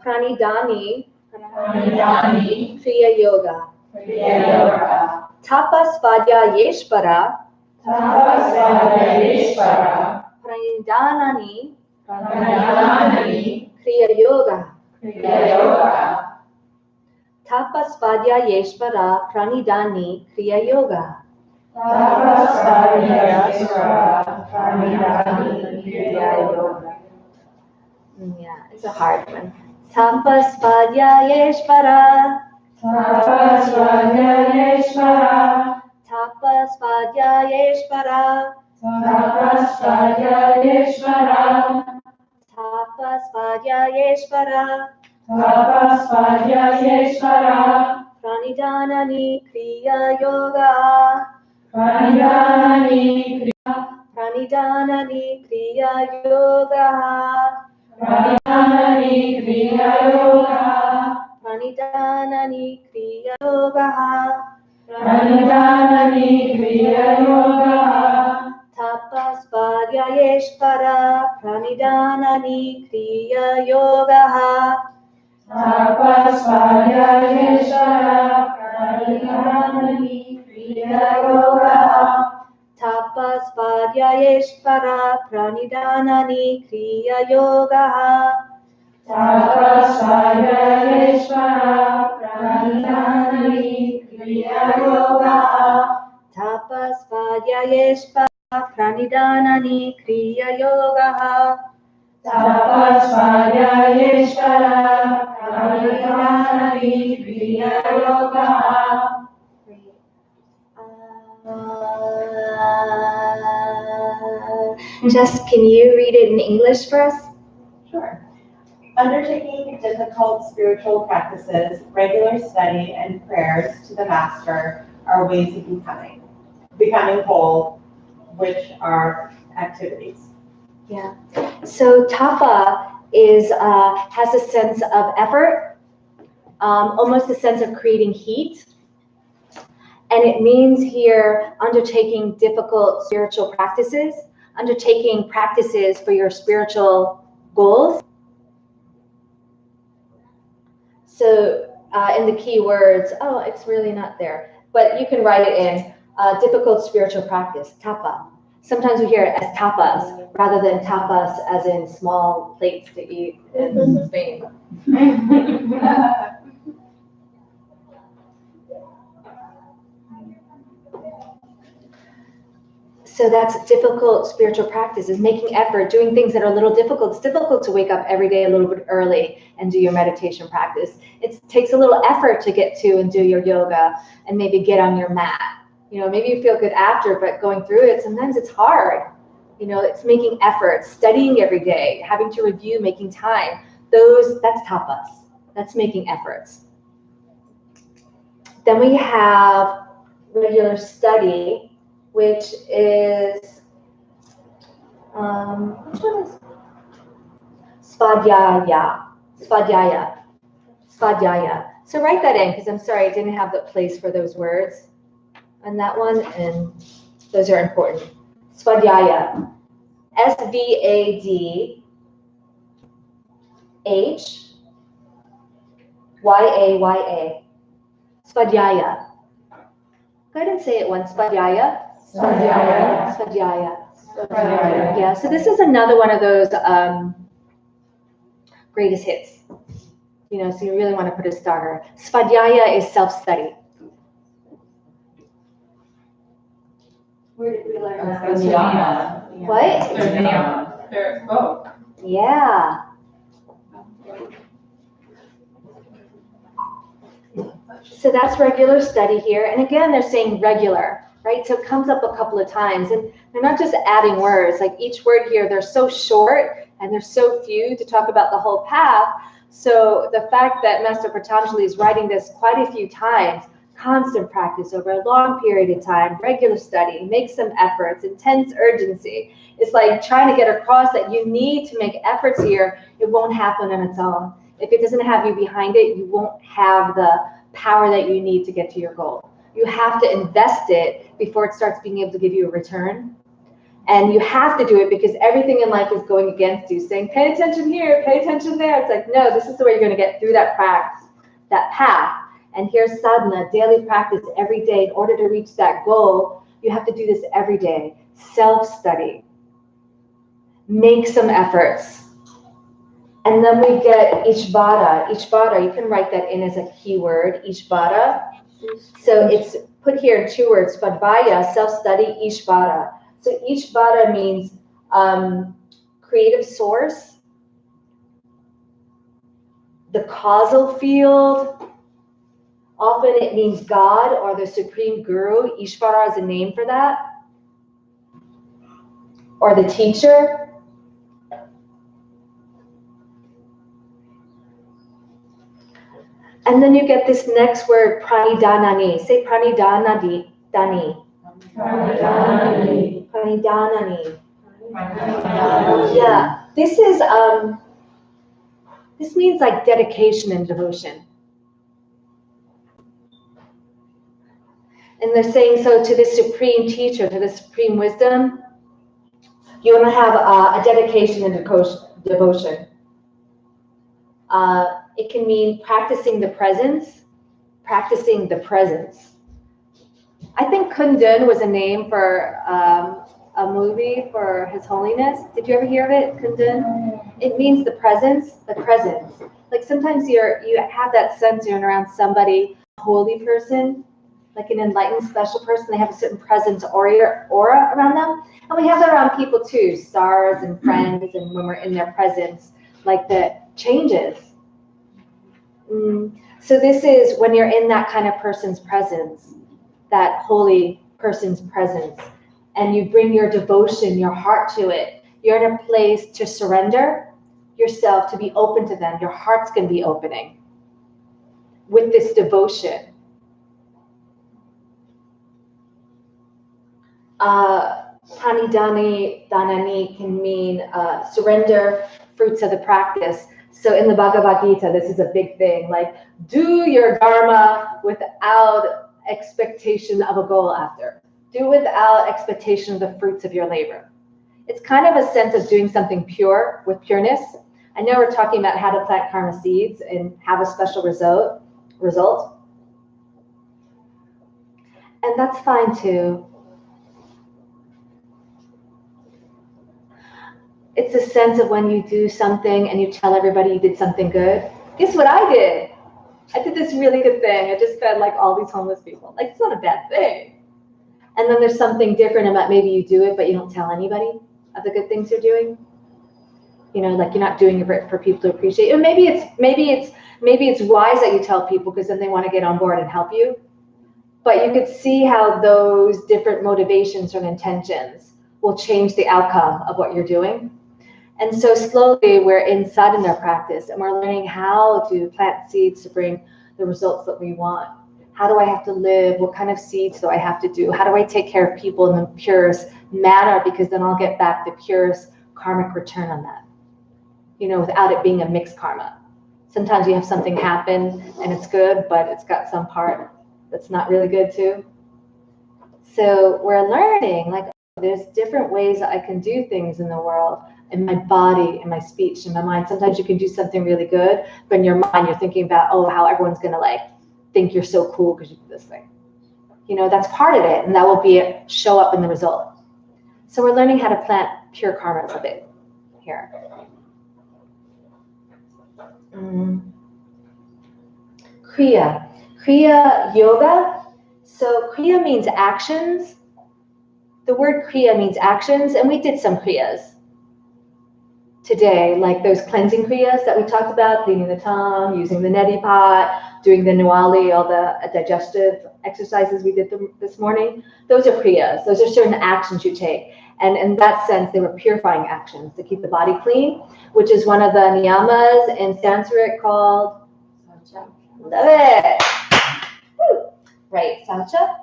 Pranidhani Kriya Yoga. Tapa Svadyayeshvara Pranidhanani Kriya Yoga. Tapa Svadyayeshvara Pranidhani Kriya Yoga. Yeah, it's a hard one. Tapa Svadyayeshvara Tapa Svadyayeshvara Tapa Svadyayeshvara Pranidhanani Kriya Yoga. Pranidhanani Kriya Yoga. Pranidhanani Kriya Yoga. Pranidhanani Kriya Yoga. Pranidhanani Kriya Yoga. Tapa Svadyayeshvara Pranidhanani Kriya Yoga. Tapa Svadyayeshvara Pranidhanani Kriya Yoga. Tapa Svadyayeshvara Pranidhanani Kriya Yoga. Tapa Svadyayeshvara Pranidhanani Kriya Yoga. Tapa Svadyayeshvara Pranidhanani Kriya Yoga. Tapa Svadyayeshvara Pranidhanani Kriya Yoga. Jess, can you read it in English for us? Sure. Undertaking difficult spiritual practices, regular study, and prayers to the Master are ways of becoming whole, which are activities. Yeah. So tapa has a sense of effort, almost a sense of creating heat. And it means here undertaking difficult spiritual practices, undertaking practices for your spiritual goals. So in the key words, it's really not there, but you can write it in difficult spiritual practice, tapa. Sometimes we hear it as tapas rather than tapas as in small plates to eat in Spain. So that's difficult spiritual practice, is making effort, doing things that are a little difficult. It's difficult to wake up every day a little bit early and do your meditation practice. It takes a little effort to get to and do your yoga and maybe get on your mat. You know, maybe you feel good after, but going through it, sometimes it's hard. You know, it's making effort, studying every day, having to review, making time. That's tapas. That's making efforts. Then we have regular study, which is, which one is? Svadhyaya. So write that in, because I'm sorry, I didn't have the place for those words on that one, and those are important. Svadhyaya. Svadhyaya. Svadhyaya. Go ahead and say it once. Svadhyaya. Svadhyaya. Svadhyaya. Svadhyaya. Yeah, so this is another one of those greatest hits. You know, so you really want to put a starter. Svadhyaya is self-study. Where did we learn that? What? Yeah. So that's regular study here. And again, they're saying regular, right? So it comes up a couple of times. And they're not just adding words. Like each word here, they're so short and there's so few to talk about the whole path. So the fact that Master Patanjali is writing this quite a few times, constant practice over a long period of time, regular study, make some efforts, intense urgency. It's like trying to get across that you need to make efforts here. It won't happen on its own. If it doesn't have you behind it, you won't have the power that you need to get to your goal. You have to invest it before it starts being able to give you a return. And you have to do it because everything in life is going against you, saying, pay attention here, pay attention there. It's like, no, this is the way you're going to get through that practice, that path. And here's sadhana, daily practice every day. In order to reach that goal, you have to do this every day. Self-study. Make some efforts. And then we get Ishvara. Ishvara, you can write that in as a keyword, Ishvara. So it's put here in 2 words, Svadhyaya, self-study, Ishvara. So Ishvara means creative source, the causal field. Often it means God or the supreme guru. Ishvara is a name for that. Or the teacher. And then you get this next word, pranidhanani. Say pranidhanani. Pranidhanani. Yeah, this means like dedication and devotion. And they're saying, so to this supreme teacher, to this supreme wisdom, you want to have a dedication and devotion. It can mean practicing the presence. I think Kundun was a name for a movie for His Holiness. Did you ever hear of it, Kundun? It means the presence. Like sometimes you have that sense you're around somebody, a holy person, like an enlightened special person. They have a certain presence aura around them. And we have that around people too, stars and friends, and when we're in their presence, like that changes. So this is when you're in that kind of person's presence, that holy person's presence, and you bring your devotion, your heart to it. You're in a place to surrender yourself, to be open to them. Your heart's going to be opening with this devotion. Pranidhanani can mean surrender, fruits of the practice. So in the Bhagavad Gita, this is a big thing, like do your dharma without expectation of a goal after. Do without expectation of the fruits of your labor. It's kind of a sense of doing something pure with pureness. I know we're talking about how to plant karma seeds and have a special result. And that's fine too. It's a sense of when you do something and you tell everybody you did something good. Guess what I did? I did this really good thing. I just fed like all these homeless people. Like, it's not a bad thing. And then there's something different about maybe you do it, but you don't tell anybody of the good things you're doing. You know, like you're not doing it for people to appreciate. Or maybe it's wise that you tell people because then they want to get on board and help you. But you could see how those different motivations and intentions will change the outcome of what you're doing. And so slowly we're inside in our practice and we're learning how to plant seeds to bring the results that we want. How do I have to live? What kind of seeds do I have to do? How do I take care of people in the purest manner? Because then I'll get back the purest karmic return on that, you know, without it being a mixed karma. Sometimes you have something happen and it's good, but it's got some part that's not really good too. So we're learning, like, there's different ways that I can do things in the world, in my body, in my speech, in my mind. Sometimes you can do something really good, but in your mind you're thinking about, oh, how everyone's gonna like think you're so cool because you do this thing. You know, that's part of it, and that will be show up in the result. So we're learning how to plant pure karma of it here. Kriya yoga. So kriya means actions. The word kriya means actions, and we did some kriyas today, like those cleansing kriyas that we talked about, cleaning the tongue, using the neti pot, doing the nuali, all the digestive exercises we did this morning. Those are kriyas. Those are certain actions you take. And in that sense, they were purifying actions to keep the body clean, which is one of the niyamas in Sanskrit called love it. Woo. Right, Saucha.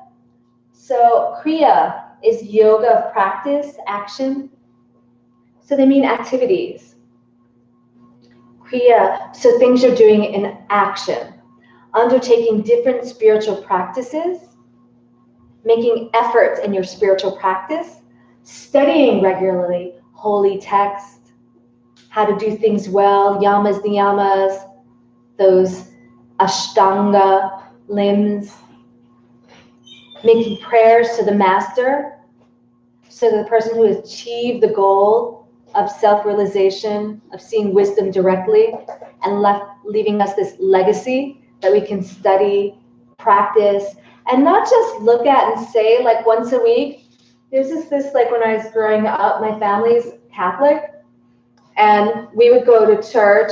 So kriya is yoga of practice, action. So they mean activities. Kriya, so things you're doing in action. Undertaking different spiritual practices, making efforts in your spiritual practice, studying regularly holy text, how to do things well, yamas, niyamas, those ashtanga limbs, making prayers to the master, so the person who has achieved the goal of self-realization, of seeing wisdom directly, and leaving us this legacy that we can study, practice, and not just look at and say like once a week. There's this like when I was growing up, my family's Catholic, and we would go to church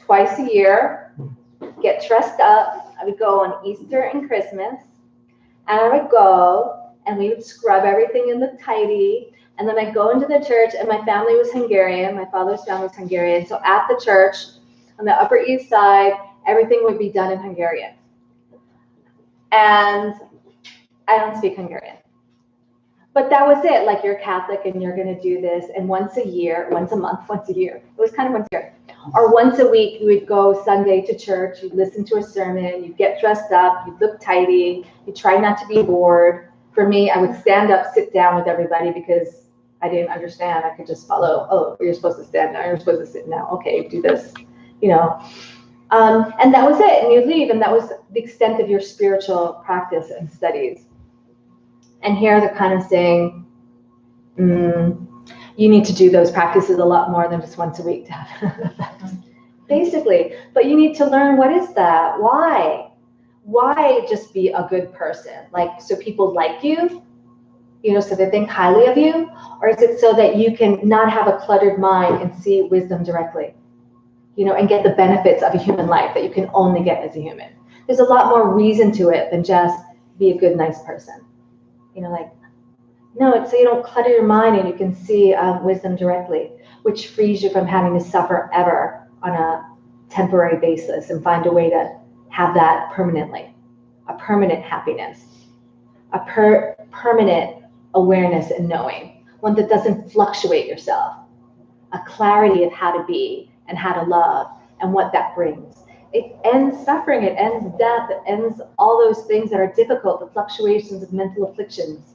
twice a year, get dressed up. I would go on Easter and Christmas, and I would go and we would scrub everything and look tidy. And then I'd go into the church, and my family was Hungarian. My father's family was Hungarian. So at the church on the Upper East Side, everything would be done in Hungarian. And I don't speak Hungarian. But that was it. Like, you're Catholic and you're going to do this. And once a year, once a month, once a year. It was kind of once a year. Or once a week, you would go Sunday to church. You'd listen to a sermon. You'd get dressed up. You'd look tidy. You try not to be bored. For me, I would stand up, sit down with everybody because I didn't understand. I could just follow. Oh, you're supposed to stand now. You're supposed to sit now. Okay, do this. You know. And that was it. And you leave. And that was the extent of your spiritual practice and studies. And here they're kind of saying, you need to do those practices a lot more than just once a week to have an effect. Basically. But you need to learn, what is that? Why? Why just be a good person? Like, so people like you, you know, so they think highly of you? Or is it so that you can not have a cluttered mind and see wisdom directly, you know, and get the benefits of a human life that you can only get as a human? There's a lot more reason to it than just be a good, nice person. You know, like, no, it's so you don't clutter your mind and you can see wisdom directly, which frees you from having to suffer ever on a temporary basis and find a way to have that permanently, a permanent happiness, a permanent awareness and knowing, one that doesn't fluctuate yourself, a clarity of how to be and how to love and what that brings. It ends suffering, it ends death, it ends all those things that are difficult, the fluctuations of mental afflictions.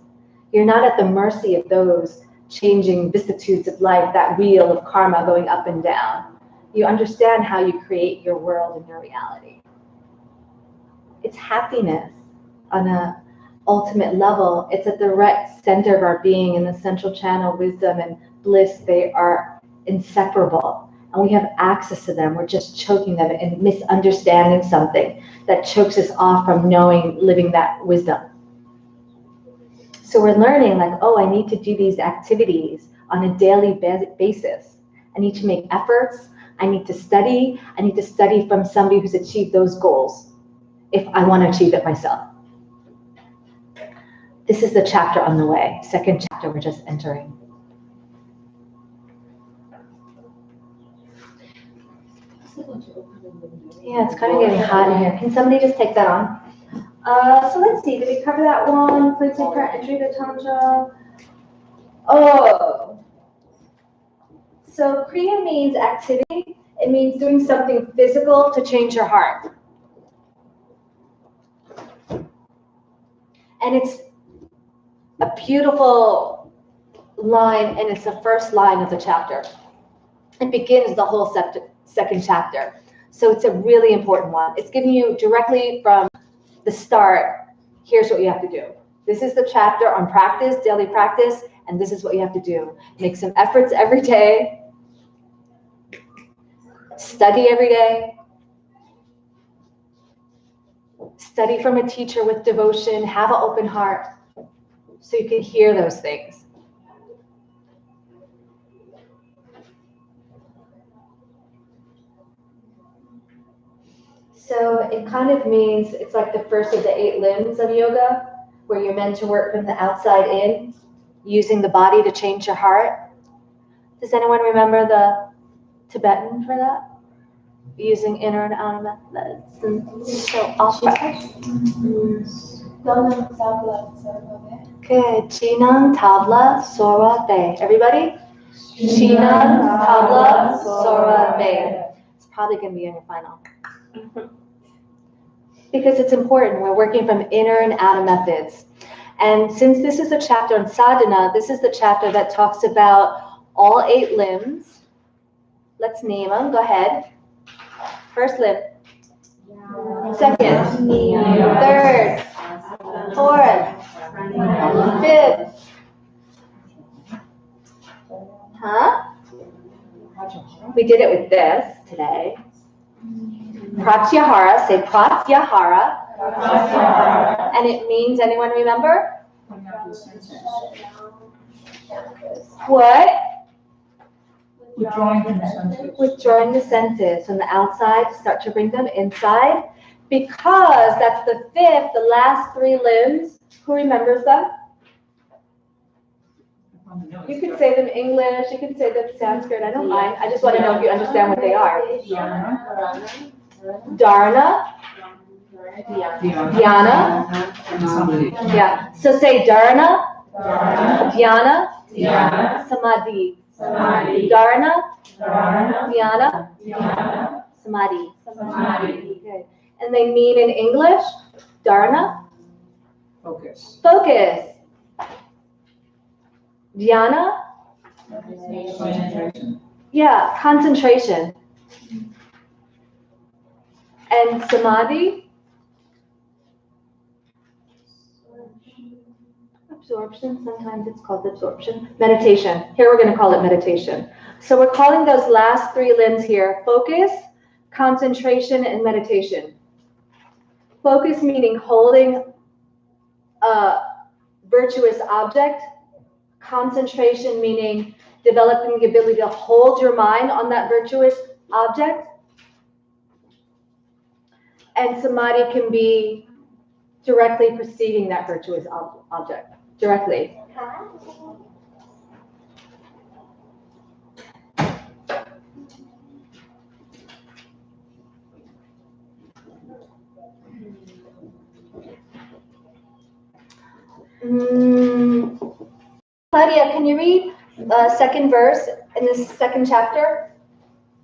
You're not at the mercy of those changing vicissitudes of life, that wheel of karma going up and down. You understand how you create your world and your reality. It's happiness on an ultimate level. It's at the direct center of our being, in the central channel. Wisdom and bliss, they are inseparable, and we have access to them. We're just choking them and misunderstanding something that chokes us off from knowing, living that wisdom. So we're learning like, oh, I need to do these activities on a daily basis. I need to make efforts. I need to study. I need to study from somebody who's achieved those goals if I want to achieve it myself. This is the chapter on the way, second chapter we're just entering. Yeah, it's kind of getting hot in here. Can somebody just take that on? So let's see, did we cover that one? Please take part entry to Tantra. Oh. So Kriya means activity. It means doing something physical to change your heart. And it's a beautiful line, and it's the first line of the chapter. It begins the whole second chapter. So it's a really important one. It's giving you directly from the start, here's what you have to do. This is the chapter on practice, daily practice, and this is what you have to do. Make some efforts every day. Study every day. Study from a teacher with devotion. Have an open heart so you can hear those things. So it kind of means it's like the first of the 8 limbs of yoga, where you're meant to work from the outside in, using the body to change your heart. Does anyone remember the Tibetan for that? Using inner and outer methods and so opera. Good. Chinang, tabla, sora, be. Everybody? Chinang, tabla, sora, be. It's probably going to be on your final. Because it's important. We're working from inner and outer methods. And since this is a chapter on sadhana, this is the chapter that talks about all 8 limbs. Let's name them. Go ahead. First limb. Second. Third. Fourth. Fifth. Huh? We did it with this today. Pratyahara. Say pratyahara. And it means, anyone remember? What? Withdrawing from the senses. Withdrawing the senses from the outside, start to bring them inside. Because that's the 5th, the last 3 limbs. Who remembers them? You can say them English, you can say them Sanskrit, I don't mind. I just want to know if you understand what they are. Dharana. Dhyana. Yeah. So say Dharana. Dhyana. Samadhi. Dharana. Dhyana. Samadhi. Good. And they mean in English, Dharana. Focus. Focus. Dhyana. Concentration. Yeah, concentration. And Samadhi. Absorption, sometimes it's called absorption. Meditation. Here we're going to call it meditation. So we're calling those last 3 limbs here focus, concentration, and meditation. Focus meaning holding a virtuous object. Concentration meaning developing the ability to hold your mind on that virtuous object. And samadhi can be directly perceiving that virtuous object. Directly. Claudia, can you read the second verse in this second chapter?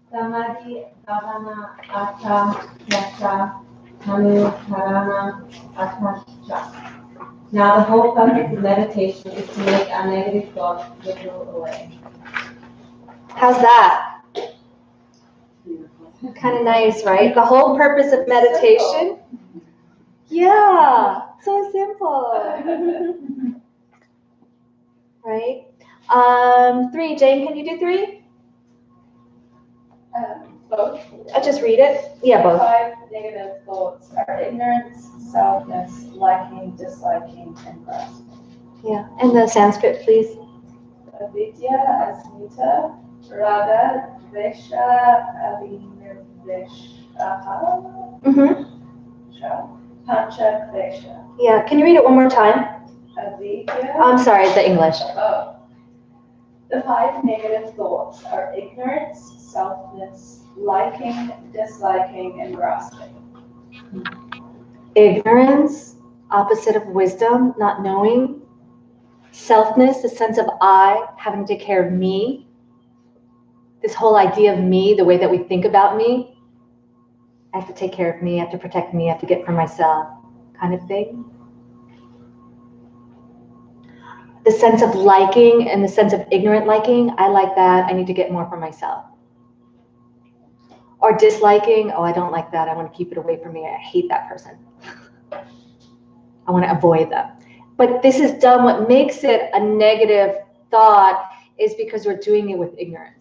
Samadhi bhavana atha yatra tanu dharana atha cha. Now the whole purpose of meditation is to make our negative thoughts withdraw away. How's that? Kind of nice, right? The whole purpose of meditation? Yeah, so simple. Right? 3, Jane, can you do 3? Both. Just read it. Yeah, both. 5 negative thoughts are ignorance, selfness, liking, disliking, and grasping. Yeah. And the Sanskrit, please. Avidya, asmita, raga, dvesha, avinirveshaha, Mm-hmm. pancha klesha. Yeah. Can you read it one more time? Avidya. I'm sorry, the English. Oh. The 5 negative thoughts are ignorance, selfness, liking, disliking, and grasping. Ignorance, opposite of wisdom, not knowing. Selfness, the sense of I, having to take care of me. This whole idea of me, the way that we think about me. I have to take care of me, I have to protect me, I have to get for myself, kind of thing. The sense of liking and the sense of ignorant liking, I like that, I need to get more for myself. Or disliking, oh, I don't like that, I want to keep it away from me, I hate that person. I want to avoid them. But this is done, what makes it a negative thought is because we're doing it with ignorance.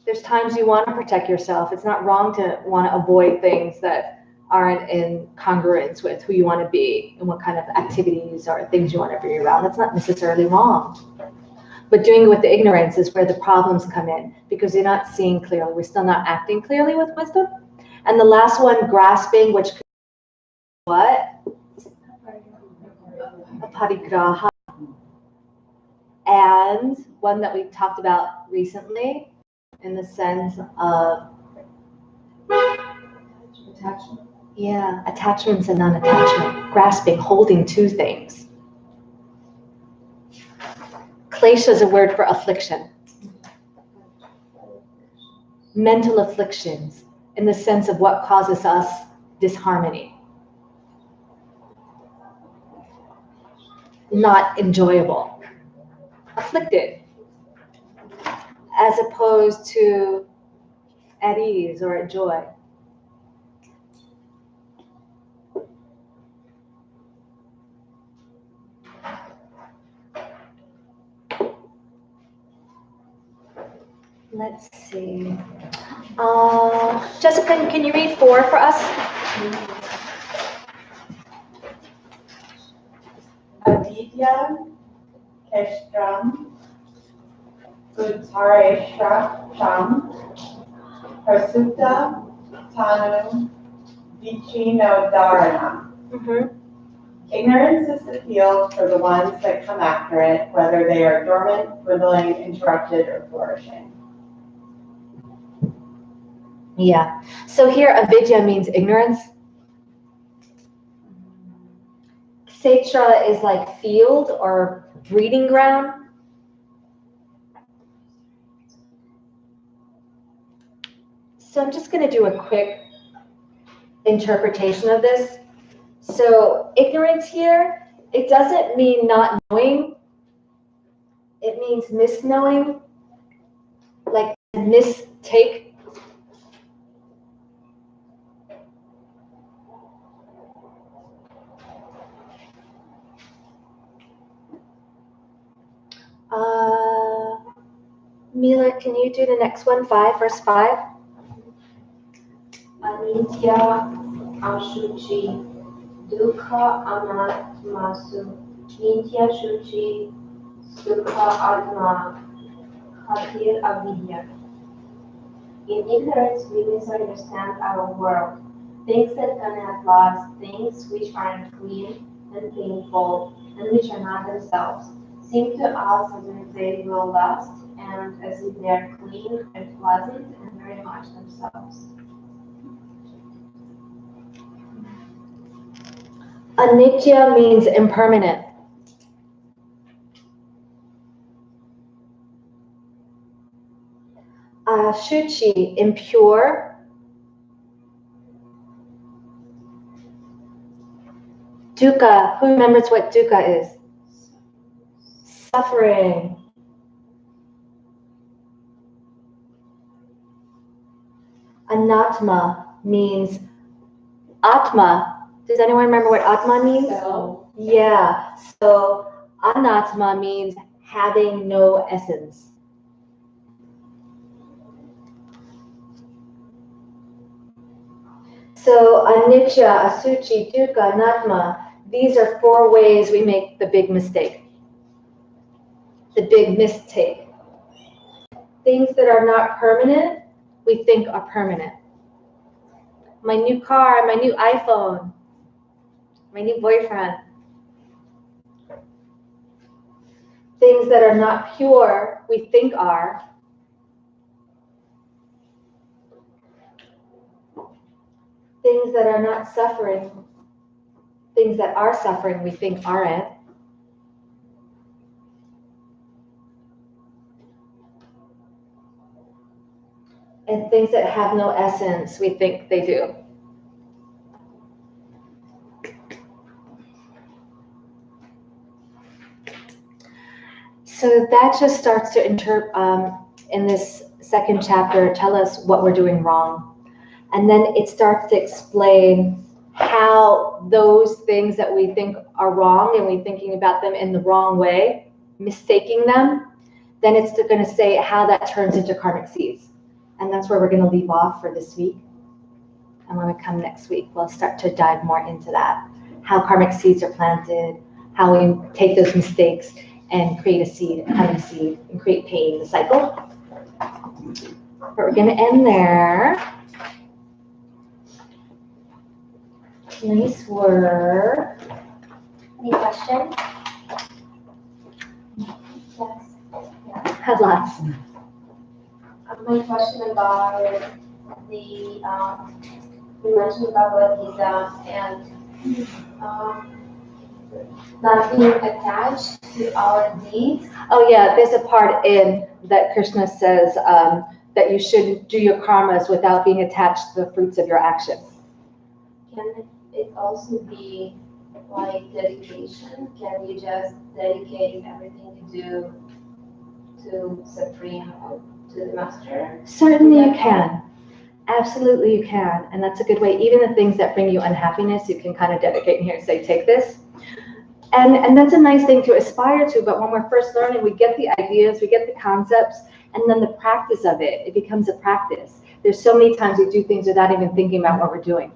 There's times you want to protect yourself. It's not wrong to want to avoid things that aren't in congruence with who you want to be and what kind of activities or things you want to be around. That's not necessarily wrong. But doing it with the ignorance is where the problems come in because you're not seeing clearly. We're still not acting clearly with wisdom. And the last one, grasping, which could be what? Aparigraha. And one that we talked about recently in the sense of Attachment. yeah, attachments and non-attachment, grasping, holding to things. Klesha is a word for affliction. Mental afflictions in the sense of what causes us disharmony. Not enjoyable. Afflicted. As opposed to at ease or at joy. Let's see. Jessica, can you read 4 for us? Avidya, Keshram, Uttareshram, Prasupta, Tanu, Vichinodharana. Mm-hmm. Ignorance is the field for the ones that come after it, whether they are dormant, dwindling, interrupted, or flourishing. Yeah. So here, avidya means ignorance. Kshetra is like field or breeding ground. So I'm just going to do a quick interpretation of this. So ignorance here, it doesn't mean not knowing. It means misknowing, like mistake. Mila, can you do the next one, 5, verse 5? Anitya, Ashuchi, Dukkha, Anatmasu, Nitya, Shuchi, Sukha, Atma, Khatir, Avidya. In ignorance, we misunderstand our world. Things that cannot last, things which are unclean and painful, and which are not themselves, seem to us as if they will last, and as if they are clean and pleasant and very much themselves. Anitya means impermanent. Shuchi, impure. Dukkha, who remembers what dukkha is? Suffering. Anatma means atma. Does anyone remember what atma means? Self. Yeah. So anatma means having no essence. So anicca, asuchi, dukkha, anattama, these are 4 ways we make the big mistake. The big mistake. Things that are not permanent, we think are permanent. My new car, my new iPhone, my new boyfriend. Things that are not pure, we think are. Things that are not suffering, things that are suffering, we think aren't. And things that have no essence, we think they do. So that just starts to in this second chapter, tell us what we're doing wrong. And then it starts to explain how those things that we think are wrong and we're thinking about them in the wrong way, mistaking them, then it's going to say how that turns into karmic seeds. And that's where we're going to leave off for this week. And when we come next week, we'll start to dive more into that. How karmic seeds are planted, how we take those mistakes and create a seed, a karmic seed, and create pain, the cycle. But we're going to end there. Nice work. Any questions? Yes. Had lots. My question about the, you mentioned Bhagavad Gita and not being attached to our deeds. Oh yeah, there's a part in that Krishna says that you should do your karmas without being attached to the fruits of your actions. Can it also be like dedication? Can you just dedicate everything you do to Supreme or to the Master? Certainly you can. Absolutely you can. And that's a good way. Even the things that bring you unhappiness, you can kind of dedicate in here and say, take this. And that's a nice thing to aspire to, but when we're first learning, we get the ideas, we get the concepts, and then the practice of it, it becomes a practice. There's so many times we do things without even thinking about what we're doing.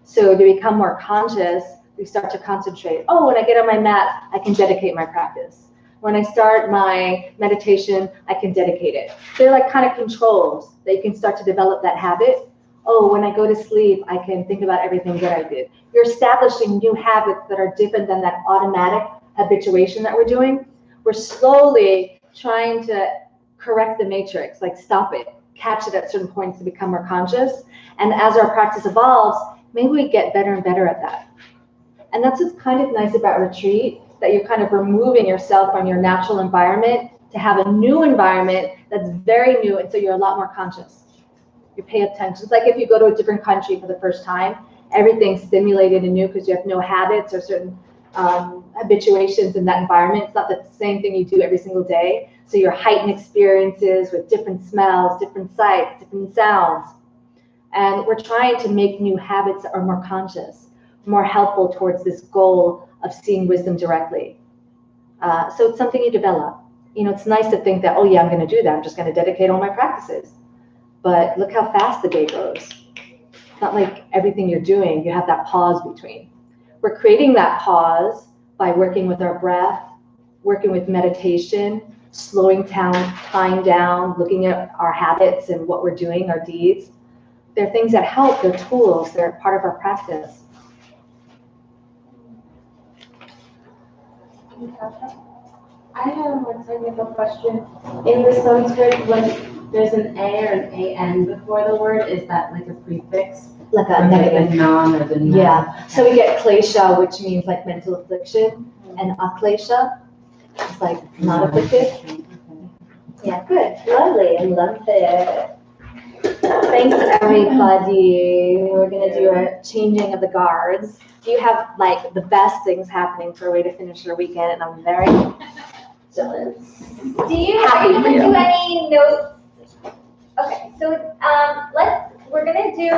So to become more conscious, we start to concentrate. Oh, when I get on my mat, I can dedicate my practice. When I start my meditation, I can dedicate it. They're like kind of controls that you can start to develop that habit. Oh, when I go to sleep, I can think about everything that I did. You're establishing new habits that are different than that automatic habituation that we're doing. We're slowly trying to correct the matrix, like stop it, catch it at certain points to become more conscious. And as our practice evolves, maybe we get better and better at that. And that's what's kind of nice about retreat, that you're kind of removing yourself from your natural environment to have a new environment that's very new, and so you're a lot more conscious. You pay attention. It's like if you go to a different country for the first time, everything's stimulated and new because you have no habits or certain habituations in that environment. It's not the same thing you do every single day. So your heightened experiences with different smells, different sights, different sounds. And we're trying to make new habits that are more conscious, more helpful towards this goal of seeing wisdom directly. So it's something you develop. You know, it's nice to think that, oh yeah, I'm going to do that. I'm just going to dedicate all my practices. But look how fast the day goes. It's not like everything you're doing, you have that pause between. We're creating that pause by working with our breath, working with meditation, slowing time down, looking at our habits and what we're doing, our deeds. They're things that help, they're tools, they're part of our practice. I have one technical question. In the Sanskrit, when there's an A or an AN before the word, is that like a prefix? Like a negative. The non or the non. Yeah. So we get klesha, which means like mental affliction, and aklesha, it's like not afflicted. Yeah, good. Lovely. I love it. Thanks, everybody. We're going to do a changing of the guards. You have like the best things happening for a way to finish your weekend, and I'm very jealous. Are you Happy for gonna you. do any notes? Okay, so we're gonna do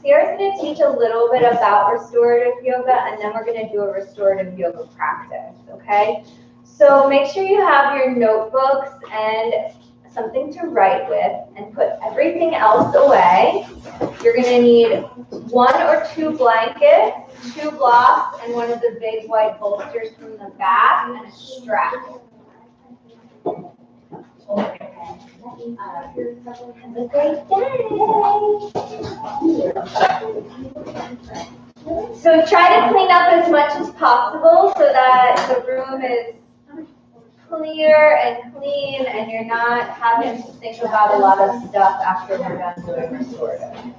Sarah's gonna teach a little bit about restorative yoga, and then we're gonna do a restorative yoga practice, okay? So make sure you have your notebooks and something to write with and put everything else away, you're gonna need 1 or 2 blankets, 2 blocks, and one of the big white bolsters from the back, and a strap. Have a great day. So try to clean up as much as possible so that the room is clear and clean and you're not having to think about a lot of stuff after we're done doing restorative.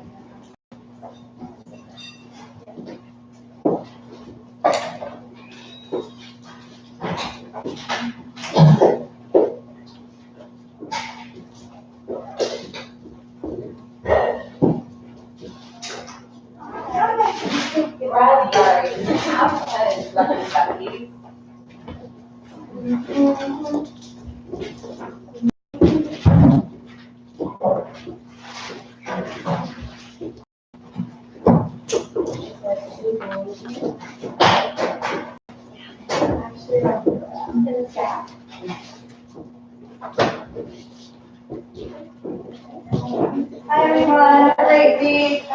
Hi everyone, have a great week.